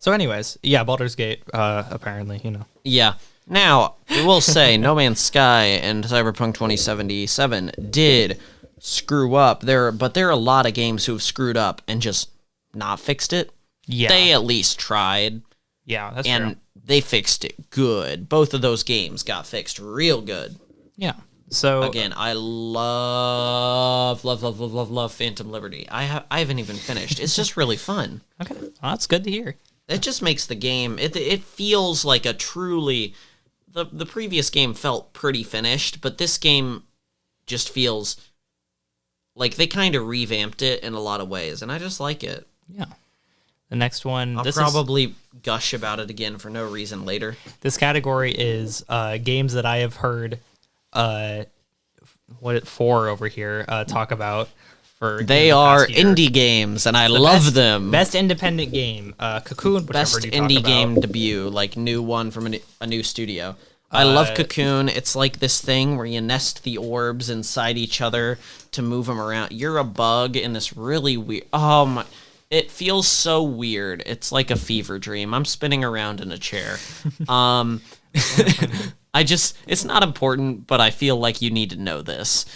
So anyways, yeah, Baldur's Gate, apparently, Yeah. Now, we will say No Man's Sky and Cyberpunk 2077 did screw up. But there are a lot of games who have screwed up and just not fixed it. Yeah. They at least tried. Yeah, that's true. And they fixed it good. Both of those games got fixed real good. Yeah. So again, I love Phantom Liberty. I haven't even finished. It's just really fun. Okay. Well, that's good to hear. It just makes the game, it feels like a truly, the previous game felt pretty finished, but this game just feels like they kind of revamped it in a lot of ways, and I just like it. Yeah. The next one, I'll probably gush about it again for no reason later. This category is games that I have heard four over here talk about. They are indie games, and I love them. Best independent game, Cocoon. Best indie game debut, like new one from a new studio. I love Cocoon. It's like this thing where you nest the orbs inside each other to move them around. You're a bug in this really weird. Oh my! It feels so weird. It's like a fever dream. I'm spinning around in a chair. It's not important, but I feel like you need to know this.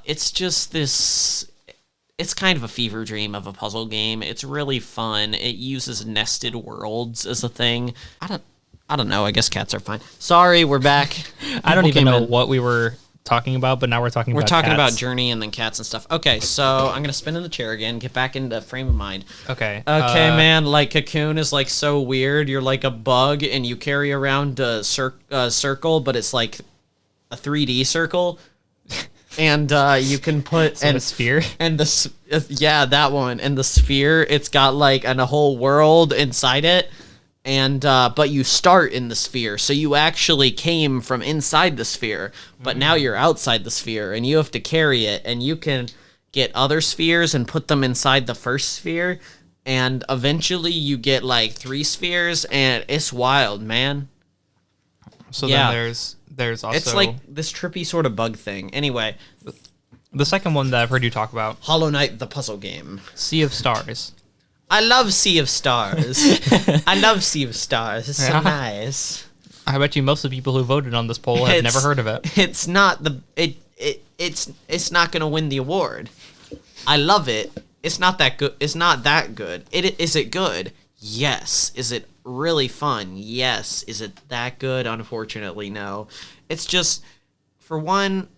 It's just this, it's kind of a fever dream of a puzzle game. It's really fun. It uses nested worlds as a thing. I don't know. I guess cats are fine. Sorry, we're back. I don't even know what we were talking about, but now we're talking about about Journey and then cats and stuff. Okay, so I'm going to spin in the chair again, get back into frame of mind. Okay. Okay, man, like Cocoon is like so weird. You're like a bug and you carry around a circle, but it's like a 3D circle. And you can put a sphere, and that one, and the sphere. It's got like a whole world inside it, and but you start in the sphere, so you actually came from inside the sphere, but now you're outside the sphere, and you have to carry it, and you can get other spheres and put them inside the first sphere, and eventually you get like 3 spheres, and it's wild, man. So then there's also... It's like this trippy sort of bug thing. Anyway. The second one that I've heard you talk about. Hollow Knight, the puzzle game. Sea of Stars. I love Sea of Stars. I love Sea of Stars. It's so nice. I bet you most of the people who voted on this poll have never heard of it. It's not it's not gonna win the award. I love it. It's not that good. It's not that good. Is it good? Yes. Is it really fun? Yes. Is it that good? Unfortunately, no. It's just, for one,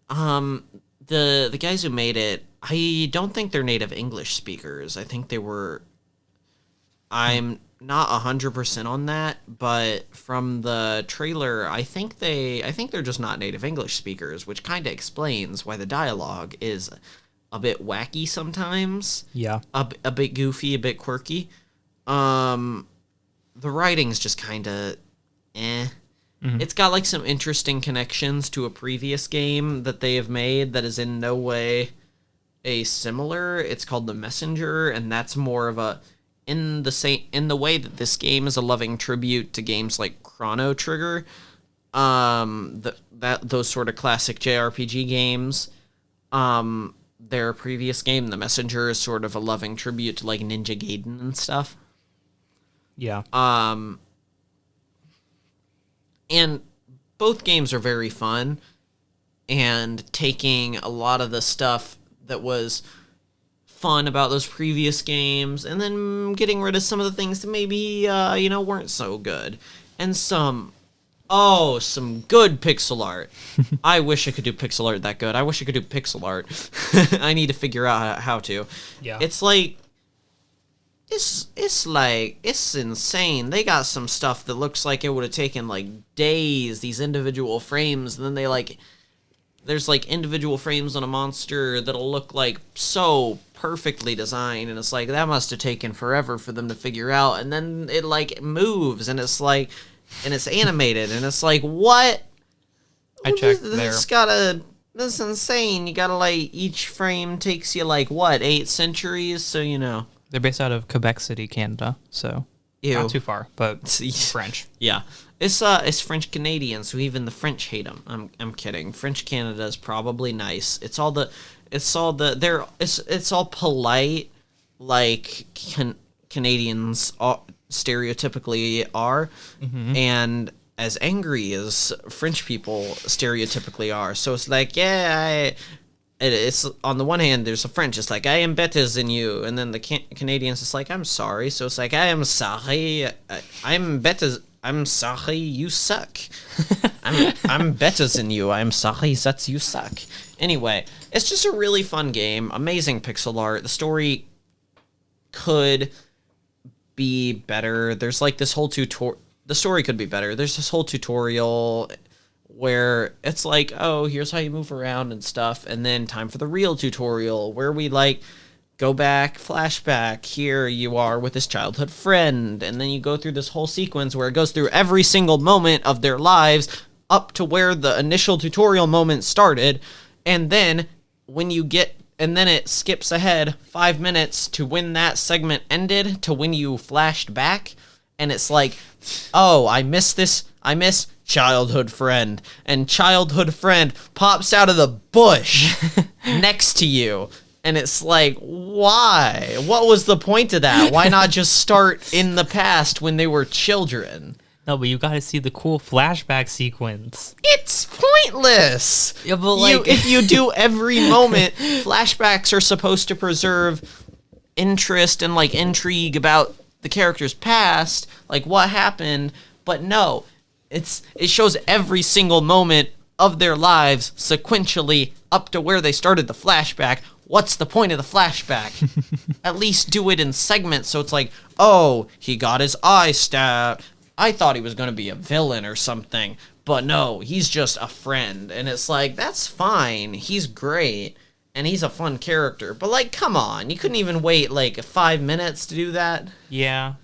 the guys who made it, I don't think they're native English speakers. I think they were. I'm not 100% on that, but from the trailer, I think they're just not native English speakers, which kind of explains why the dialogue is a bit wacky sometimes. Yeah. A bit goofy, a bit quirky. The writing's just kind of It's got like some interesting connections to a previous game that they have made that is in no way a similar. It's called The Messenger, and that's more of a in the way that this game is a loving tribute to games like Chrono Trigger, those sort of classic JRPG games. Their previous game, The Messenger, is sort of a loving tribute to like Ninja Gaiden and stuff. Yeah. And both games are very fun, and taking a lot of the stuff that was fun about those previous games and then getting rid of some of the things that maybe weren't so good, and some good pixel art. I wish I could do pixel art that good. I wish I could do pixel art. I need to figure out how to. Yeah. It's like it's insane. They got some stuff that looks like it would have taken like days, these individual frames, and then there's like individual frames on a monster that'll look like so perfectly designed, and it's like that must have taken forever for them to figure out, and then it like moves, and it's like, and it's animated, and it's like, what? I checked there. This is insane. You gotta like, each frame takes you like what, 8 centuries, so you know. They're based out of Quebec City, Canada, so not too far, but French. Yeah, it's French Canadian, so even the French hate them. I'm kidding. French Canada is probably nice. It's all polite, like Canadians stereotypically are, and as angry as French people stereotypically are. So it's like, it's on the one hand, there's a French, it's like, I am better than you, and then the Canadians, it's like, I'm sorry, so it's like, I am sorry, I'm better, I'm sorry, you suck. I'm better than you, I'm sorry that you suck. Anyway, it's just a really fun game, amazing pixel art, the story could be better, there's like this whole the story could be better, there's this whole tutorial where it's like, oh, here's how you move around and stuff, and then time for the real tutorial where we like go back, flashback, here you are with this childhood friend, and then you go through this whole sequence where it goes through every single moment of their lives up to where the initial tutorial moment started, and then it skips ahead 5 minutes to when that segment ended to when you flashed back, and it's like, oh, I miss childhood friend, and childhood friend pops out of the bush next to you, and it's like, why? What was the point of that? Why not just start in the past when they were children? No, but you gotta see the cool flashback sequence. It's pointless. Yeah, but like, if you do every moment, flashbacks are supposed to preserve interest and like intrigue about the character's past, like what happened, but no. It shows every single moment of their lives sequentially up to where they started the flashback. What's the point of the flashback? At least do it in segments, so it's like, oh, he got his eye stabbed. I thought he was going to be a villain or something, but no, he's just a friend. And it's like, that's fine. He's great, and he's a fun character. But like, come on, you couldn't even wait like 5 minutes to do that? Yeah.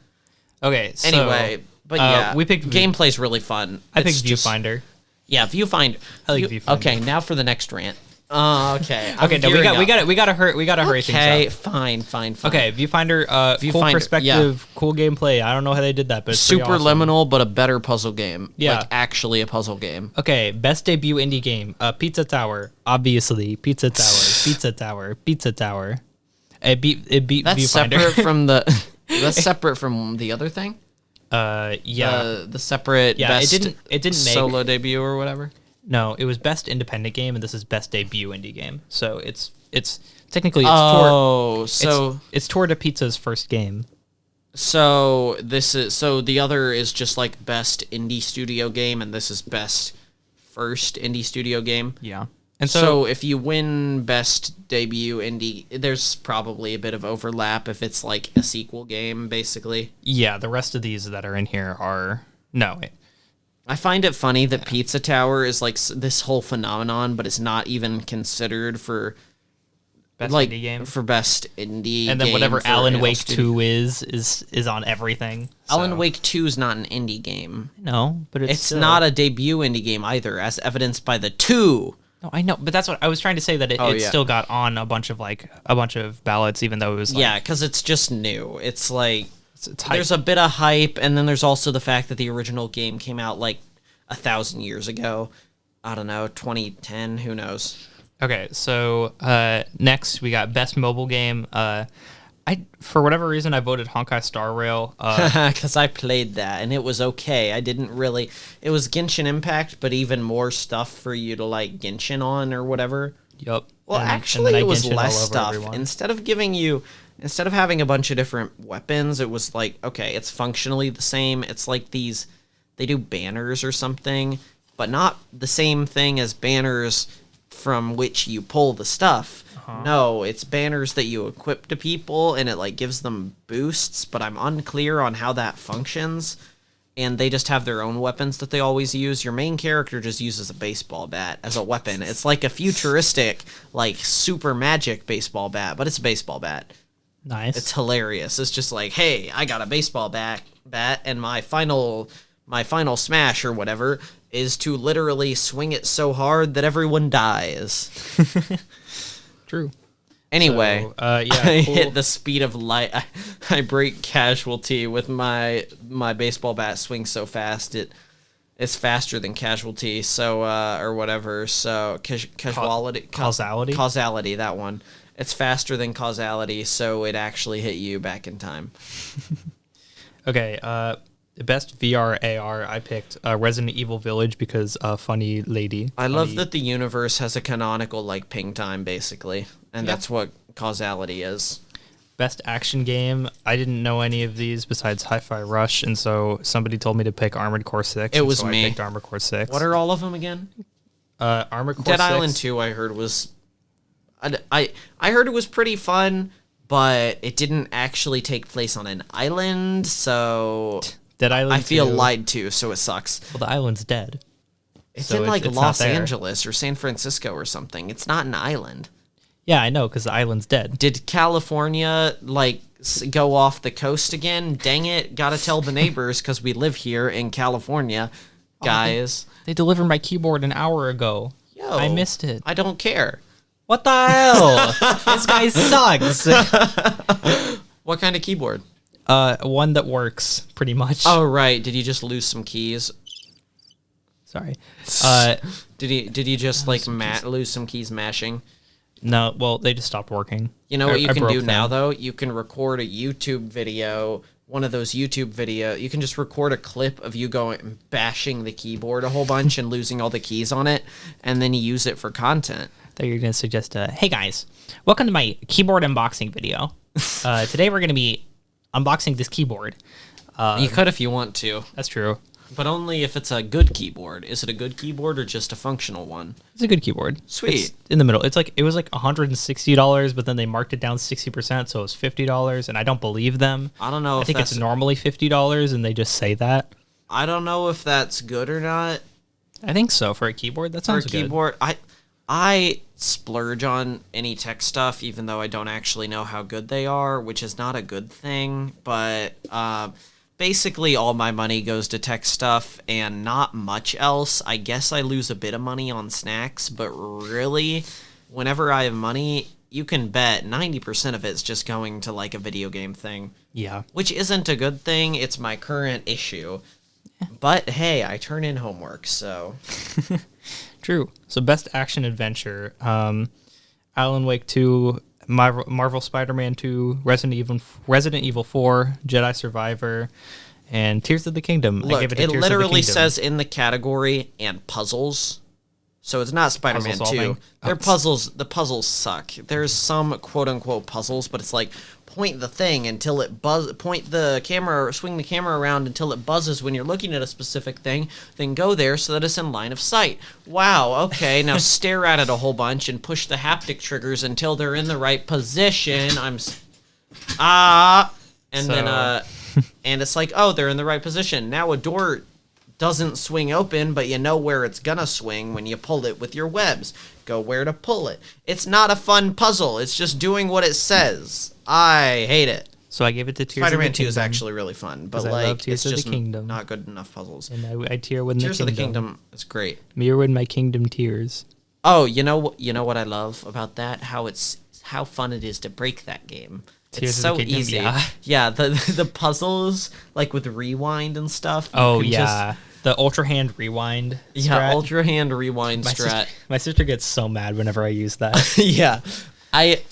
Okay, so... Anyway... But yeah, we picked gameplay's really fun. I picked Viewfinder. Yeah, Viewfinder. I like Viewfinder. Okay, now for the next rant. Okay. Okay, no, we gotta hurry things up. Okay, fine. Okay, Viewfinder, cool perspective, cool gameplay. I don't know how they did that, but it's super awesome. liminal, but a better puzzle game. Yeah, like actually a puzzle game. Okay, best debut indie game. Pizza Tower, obviously. Pizza Tower. It beat That's Viewfinder. separate from the. That's separate from the other thing. Yeah, the separate best it didn't make solo debut or whatever. No, it was best independent game, and this is best debut indie game. So it's technically it's Torta Pizza's first game. So the other is just like best indie studio game, and this is best first indie studio game. Yeah. And so if you win best debut indie, there's probably a bit of overlap if it's like a sequel game, basically. Yeah, the rest of these that are in here are... No. I find it funny that Pizza Tower is like this whole phenomenon, but it's not even considered for Best like indie game. for best indie, And then game whatever for Alan an Wake studio. 2 is on everything. Alan so. Wake 2 is not an indie game. No, but it's still... not a debut indie game either, as evidenced by the 2. No, I know, but that's what I was trying to say, that it still got on a bunch of ballots, even though it was like... Yeah, because it's just new. It's like... It's hype. There's a bit of hype, and then there's also the fact that the original game came out like 1,000 years ago. I don't know, 2010, who knows? Okay, so next we got Best Mobile Game. For whatever reason, I voted Honkai Star Rail. Because I played that, and it was okay. I didn't really... It was Genshin Impact, but even more stuff for you to, like, Genshin on or whatever. Yup. Well, actually, it was less stuff. Instead of having a bunch of different weapons, it was like, okay, it's functionally the same. It's like these... They do banners or something, but not the same thing as banners from which you pull the stuff. No, it's banners that you equip to people, and it like gives them boosts, but I'm unclear on how that functions. And they just have their own weapons that they always use. Your main character just uses a baseball bat as a weapon. It's like a futuristic, like super magic baseball bat, but it's a baseball bat. Nice. It's hilarious. It's just like, hey, I got a baseball bat, and my final smash or whatever is to literally swing it so hard that everyone dies. True. Anyway, So, yeah, I cool. hit the speed of light. I break casualty with my baseball bat swings so fast it's faster than casualty. So or whatever. So causality. That one. It's faster than causality. So it actually hit you back in time. Okay. Best VR AR, I picked Resident Evil Village because funny lady. I love that the universe has a canonical like ping time basically, and that's what causality is. Best action game, I didn't know any of these besides Hi-Fi Rush, and so somebody told me to pick Armored Core 6. It was so me. I picked Armored Core 6. What are all of them again? Armored Core Dead 6. Island 2 I heard was... I heard it was pretty fun, but it didn't actually take place on an island, so... Dead Island I feel 2. lied to, so it sucks. Well, the island's dead. It's so in like it's Los not there. Angeles or San Francisco or something. It's not an island. Yeah, I know, because the island's dead. Did California like go off the coast again? Dang it! Gotta tell the neighbors because we live here in California, guys. They delivered my keyboard an hour ago. Yo, I missed it. I don't care. What the hell? This guy sucks. What kind of keyboard? One that works pretty much. Oh right. Did you just lose some keys? Sorry. Did you just like lose some keys mashing? No, well, they just stopped working. You know what you can broke do now, them. though? You can record a YouTube video, one of those YouTube video. You can just record a clip of you going bashing the keyboard a whole bunch and losing all the keys on it, and then you use it for content. That you're going to suggest, hey guys, welcome to my keyboard unboxing video. Today we're going to be unboxing this keyboard. You could if you want to, That's true. but only if it's a good keyboard. Is it a good keyboard or just a functional one? It's a good keyboard. Sweet. It's in the middle. It was like $160, but then they marked it down 60%, so it was $50, and I don't believe them. I don't know I if think that's... it's normally $50, and they just say that. I don't know if that's good or not. I think so. For a keyboard, that For sounds a good. keyboard, I splurge on any tech stuff, even though I don't actually know how good they are, which is not a good thing. But basically, all my money goes to tech stuff and not much else. I guess I lose a bit of money on snacks, but really, whenever I have money, you can bet 90% of it's just going to like a video game thing. Yeah. Which isn't a good thing. It's my current issue. But hey, I turn in homework, so... True. So best action adventure, Alan Wake 2, Marvel Spider-Man 2, Resident Evil 4, Jedi Survivor, and Tears of the Kingdom. Look, I gave it, it Tears literally of the Kingdom. says in the category and puzzles. So it's not Spider-Man Puzzle 2. solving. They're puzzles. The puzzles suck. There's some quote-unquote puzzles, but it's like point the thing until it point the camera, swing the camera around until it buzzes when you're looking at a specific thing, then go there so that it's in line of sight. Wow, okay, now stare at it a whole bunch and push the haptic triggers until they're in the right position. And So- then and it's like, oh, they're in the right position. Now a door doesn't swing open, but you know where it's gonna swing when you pull it with your webs. Go where to pull it. It's not a fun puzzle. It's just doing what it says. I hate it. So I gave it to Tears of the Spider-Man 2 Kingdom. is actually really fun, but I like love Tears it's of the just Kingdom. not good enough puzzles. And I tear with Tears the of the Kingdom. Kingdom is great. Mirror in my kingdom tears. Oh, you know what I love about that? How fun it is to break that game. Tears It's of the so Kingdom, easy. yeah. Yeah, the puzzles like with rewind and stuff. you Oh can yeah, the Ultra Hand rewind. Yeah, strat. Ultra Hand rewind strat. My sister gets so mad whenever I use that. Yeah. I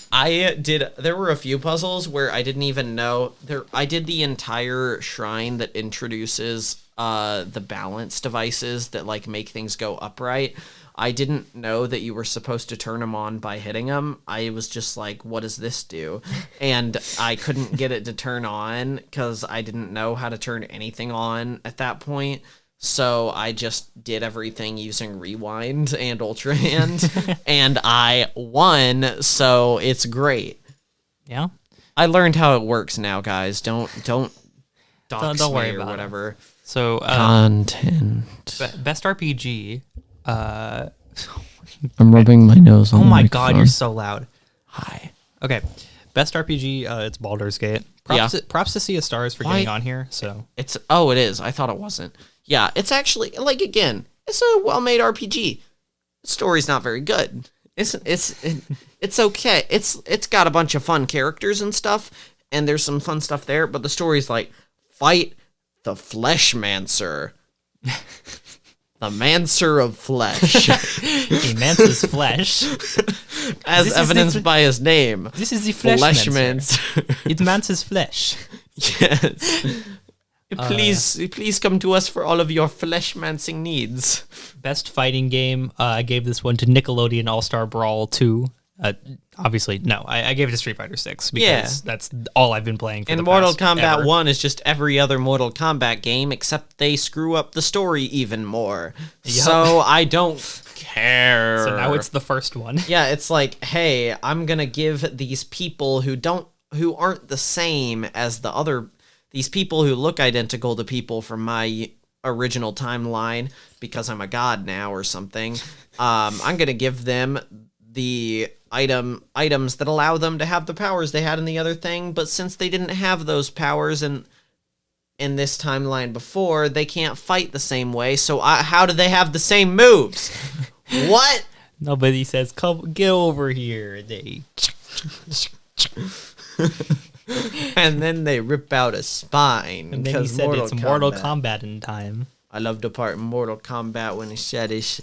did. There were a few puzzles where I didn't even know there. I did the entire shrine that introduces the balance devices that like make things go upright. I didn't know that you were supposed to turn them on by hitting them. I was just like, what does this do? And I couldn't get it to turn on because I didn't know how to turn anything on at that point. So I just did everything using Rewind and Ultra Hand, and I won, so it's great. Yeah? I learned how it works now, guys. Don't dox Don't worry me or about it. whatever. So, Content. best RPG. I'm rubbing my nose on Oh the my god, microphone. you're so loud. Hi. Okay. Best RPG, it's Baldur's Gate. Props to Sea of Stars for getting on here, so. It is. I thought it wasn't. Yeah, it's actually, like, again, it's a well-made RPG. The story's not very good. It's okay. It's got a bunch of fun characters and stuff, and there's some fun stuff there, but the story's like, fight the Fleshmancer. The Mancer of Flesh. He mances flesh. As evidenced by his name. This is the Fleshmancer. Fleshmancer. It mances flesh. Yes. Please come to us for all of your fleshmancing needs. Best fighting game, I gave this one to Nickelodeon All-Star Brawl 2. Obviously, no, I gave it to Street Fighter 6 because that's all I've been playing for And the Mortal past Kombat ever. 1 is just every other Mortal Kombat game, except they screw up the story even more. Yup. So I don't care. So now it's the first one. Yeah, it's like, hey, I'm gonna give these people who aren't the same as the other, these people who look identical to people from my original timeline because I'm a god now or something. I'm gonna give them the items that allow them to have the powers they had in the other thing, but since they didn't have those powers in this timeline before, they can't fight the same way. So how do they have the same moves? What? Nobody says, "Come, get over here." They And then they rip out a spine. and then he said it's Mortal Kombat in time. I love the part in Mortal Kombat when he said it's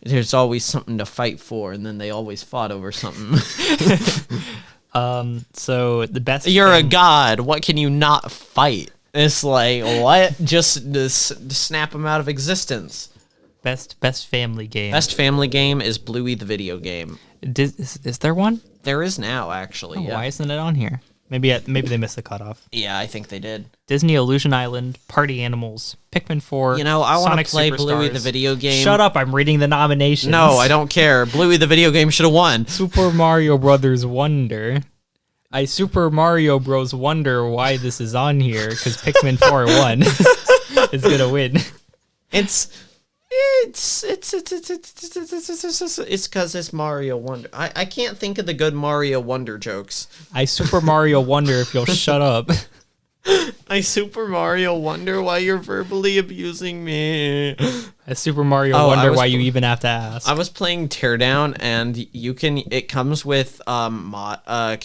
there's always something to fight for, and then they always fought over something. So the best. You're a thing- god. What can you not fight? It's like, what? Just snap them out of existence. Best family game. Best family game is Bluey the video game. Is there one? There is now, actually. Oh, yeah. why isn't it on here? Maybe they missed the cutoff. Yeah, I think they did. Disney Illusion Island, Party Animals, Pikmin 4. You know, I want to Sonic play Bluey Superstars. the video game. Shut up! I'm reading the nominations. No, I don't care. Bluey the video game should have won. Super Mario Brothers Wonder. Super Mario Bros. Wonder why this is on here because Pikmin 4 won. It's gonna win. It's because it's Mario Wonder. I can't think of the good Mario Wonder jokes. I Super Mario Wonder if you'll shut up. I Super Mario Wonder why you're verbally abusing me. I Super Mario Oh, Wonder why you even have to ask. I was playing Teardown, and it comes with curated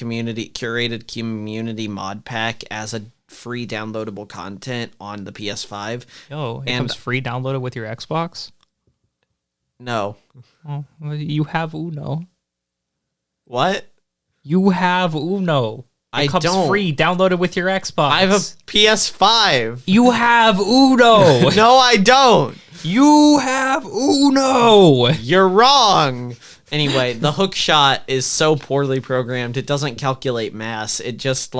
community mod pack as a free downloadable content on the PS5. Yo, it and- comes free downloaded with your Xbox. No. Oh, well, you have Uno. What? You have Uno. It I comes don't. free downloaded with your Xbox. I have a PS5. You have Uno. No, I don't. You have Uno. You're wrong. Anyway, the hook shot is so poorly programmed, it doesn't calculate mass. It just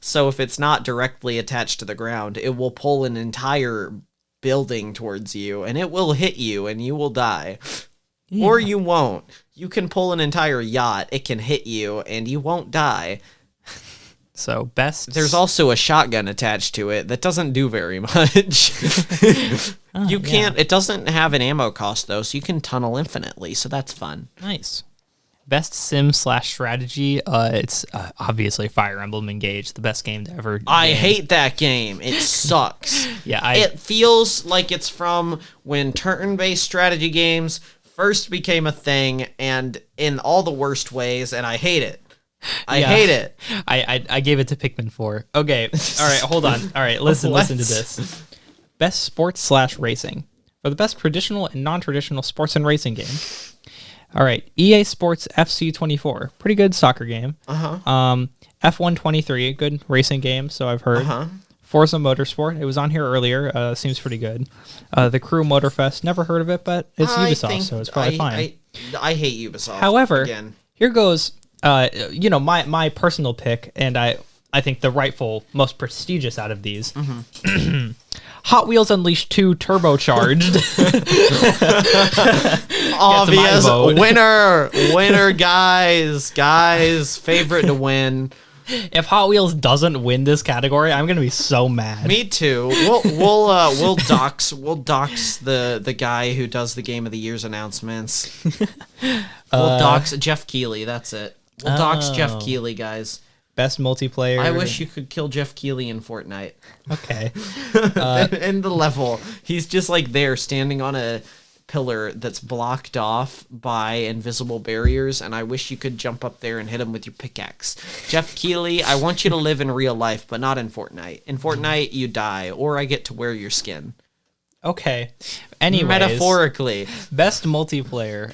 so if it's not directly attached to the ground, it will pull an entire building towards you, and it will hit you, and you will die. Yeah. Or you won't. You can pull an entire yacht, it can hit you, and you won't die. So best. There's also a shotgun attached to it that doesn't do very much. You can't. It doesn't have an ammo cost though, so you can tunnel infinitely. So that's fun. Nice. Best sim/strategy. It's obviously Fire Emblem Engage, the best game to ever. I hate that game. It sucks. It feels like it's from when turn-based strategy games first became a thing, and in all the worst ways. And I hate it. I hate it. I gave it to Pikmin 4. Okay. All right. Hold on. All right. Listen to this. Best sports/racing. For the best traditional and non-traditional sports and racing game. All right, EA Sports FC 24, pretty good soccer game. F1 23, good racing game, so I've heard. Forza Motorsport, it was on here earlier, seems pretty good. The Crew Motorfest, never heard of it, but it's Ubisoft, so it's probably fine. I hate Ubisoft. However, here goes, my personal pick, and I think the rightful, most prestigious out of these. Hot Wheels Unleashed 2 Turbocharged. Obvious winner, guys, favorite to win. If Hot Wheels doesn't win this category, I'm gonna be so mad. Me too. We'll dox the guy who does the Game of the Year's announcements. We'll dox Jeff Keighley. That's it. We'll dox Jeff Keighley, guys. Best multiplayer. I wish you could kill Jeff Keighley in Fortnite. Okay. In the level, he's just like there standing on a pillar that's blocked off by invisible barriers, and I wish you could jump up there and hit him with your pickaxe. Jeff Keighley, I want you to live in real life, but not in Fortnite. In Fortnite, you die, or I get to wear your skin. Okay. Anyways, metaphorically. Best multiplayer.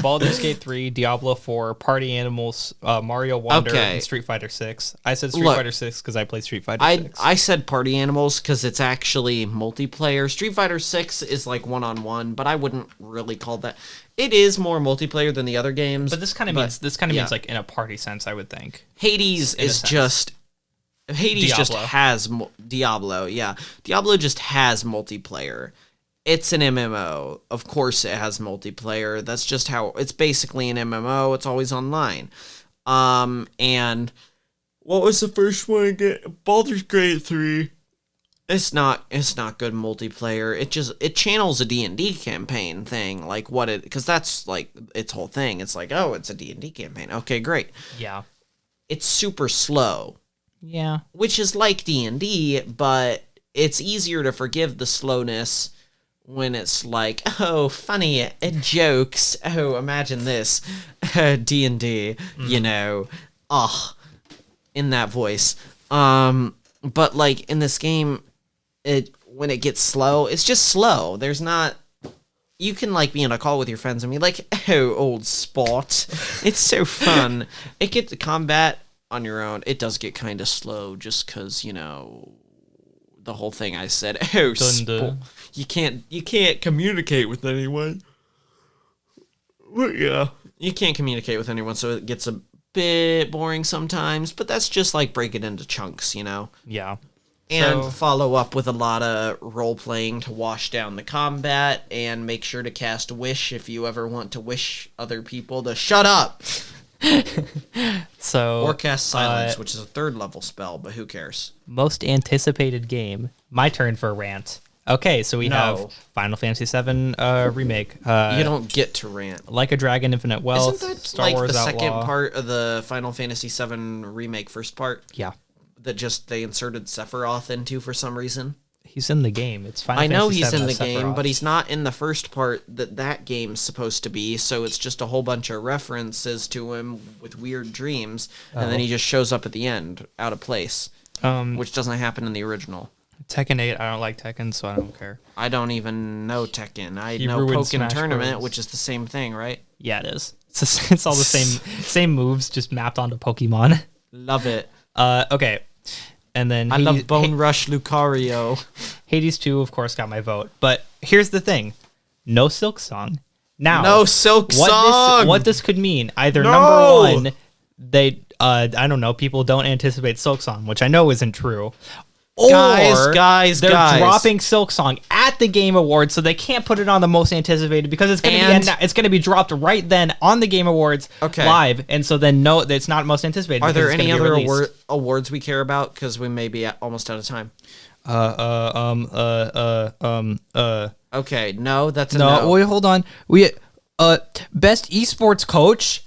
Baldur's Gate 3, Diablo 4, Party Animals, Mario Wonder, and Street Fighter 6. I said Street Fighter 6 because I played Street Fighter 6. I said Party Animals because it's actually multiplayer. Street Fighter 6 is like one-on-one, but I wouldn't really call that. It is more multiplayer than the other games. But this kind of means like in a party sense, I would think. Hades is just... Hades just has Diablo, yeah. Diablo just has multiplayer. It's an MMO. Of course it has multiplayer. That's just how it's basically an MMO. It's always online. And what was the first one again? Baldur's Gate 3. It's not good multiplayer. It channels a D&D campaign thing, like because that's like its whole thing. It's like, oh, it's a D&D campaign. Okay, great. Yeah. It's super slow. Yeah. Which is like D&D, but it's easier to forgive the slowness when it's like, oh, funny jokes. Oh, imagine this. D&D, in that voice. But like in this game, when it gets slow, it's just slow. There's not... You can like be on a call with your friends and be like, oh, old sport. It's so fun. It gets combat on your own. It does get kind of slow just because, the whole thing I said, oh, sport. You can't communicate with anyone. But yeah. You can't communicate with anyone, so it gets a bit boring sometimes, but that's just like break it into chunks, Yeah. And follow up with a lot of role-playing to wash down the combat, and make sure to cast Wish if you ever want to wish other people to shut up. Or cast Silence, which is a 3rd level spell, but who cares? Most anticipated game. My turn for a rant. Okay, so we have Final Fantasy VII Remake. You don't get to rant. Like a Dragon, Infinite Wealth, Isn't that Star like Wars the Outlaw. second part of the Final Fantasy VII Remake first part? Yeah. That they inserted Sephiroth into for some reason? He's in the game. It's Final I know Fantasy he's VII in the as game, Sephiroth. but he's not in the first part that game's supposed to be, so it's just a whole bunch of references to him with weird dreams, and then he just shows up at the end, out of place, which doesn't happen in the original. Tekken 8, I don't like Tekken, so I don't care. I don't even know Tekken. I He know ruined Pokken Smash Tournament, Bros. which is the same thing, right? Yeah, it is. It's all the same moves, just mapped onto Pokemon. Love it. Okay. And then I love Bone Rush Lucario. Hades 2, of course, got my vote. But here's the thing. No Silksong. Now, no Silksong! What this could mean, either number one, they, I don't know, people don't anticipate Silksong, which I know isn't true, Or guys, they're dropping Silksong at the Game Awards, so they can't put it on the most anticipated because it's going to be dropped right then on the Game Awards live, and so then no, it's not most anticipated. Are there any other awards we care about? Because we may be almost out of time. Okay, no, that's a no. Wait, hold on. We best esports coach.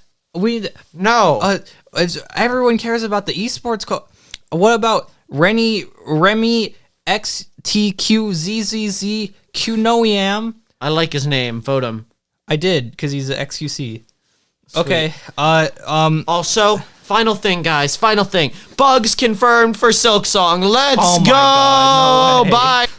Everyone cares about the esports coach. What about Remy XTQZZZ Qnoem? I like his name. Vote him. I did because he's an XQC. Sweet. Okay. Also, final thing, guys. Final thing. Bugs confirmed for Silksong. Let's go. God, no way. Bye.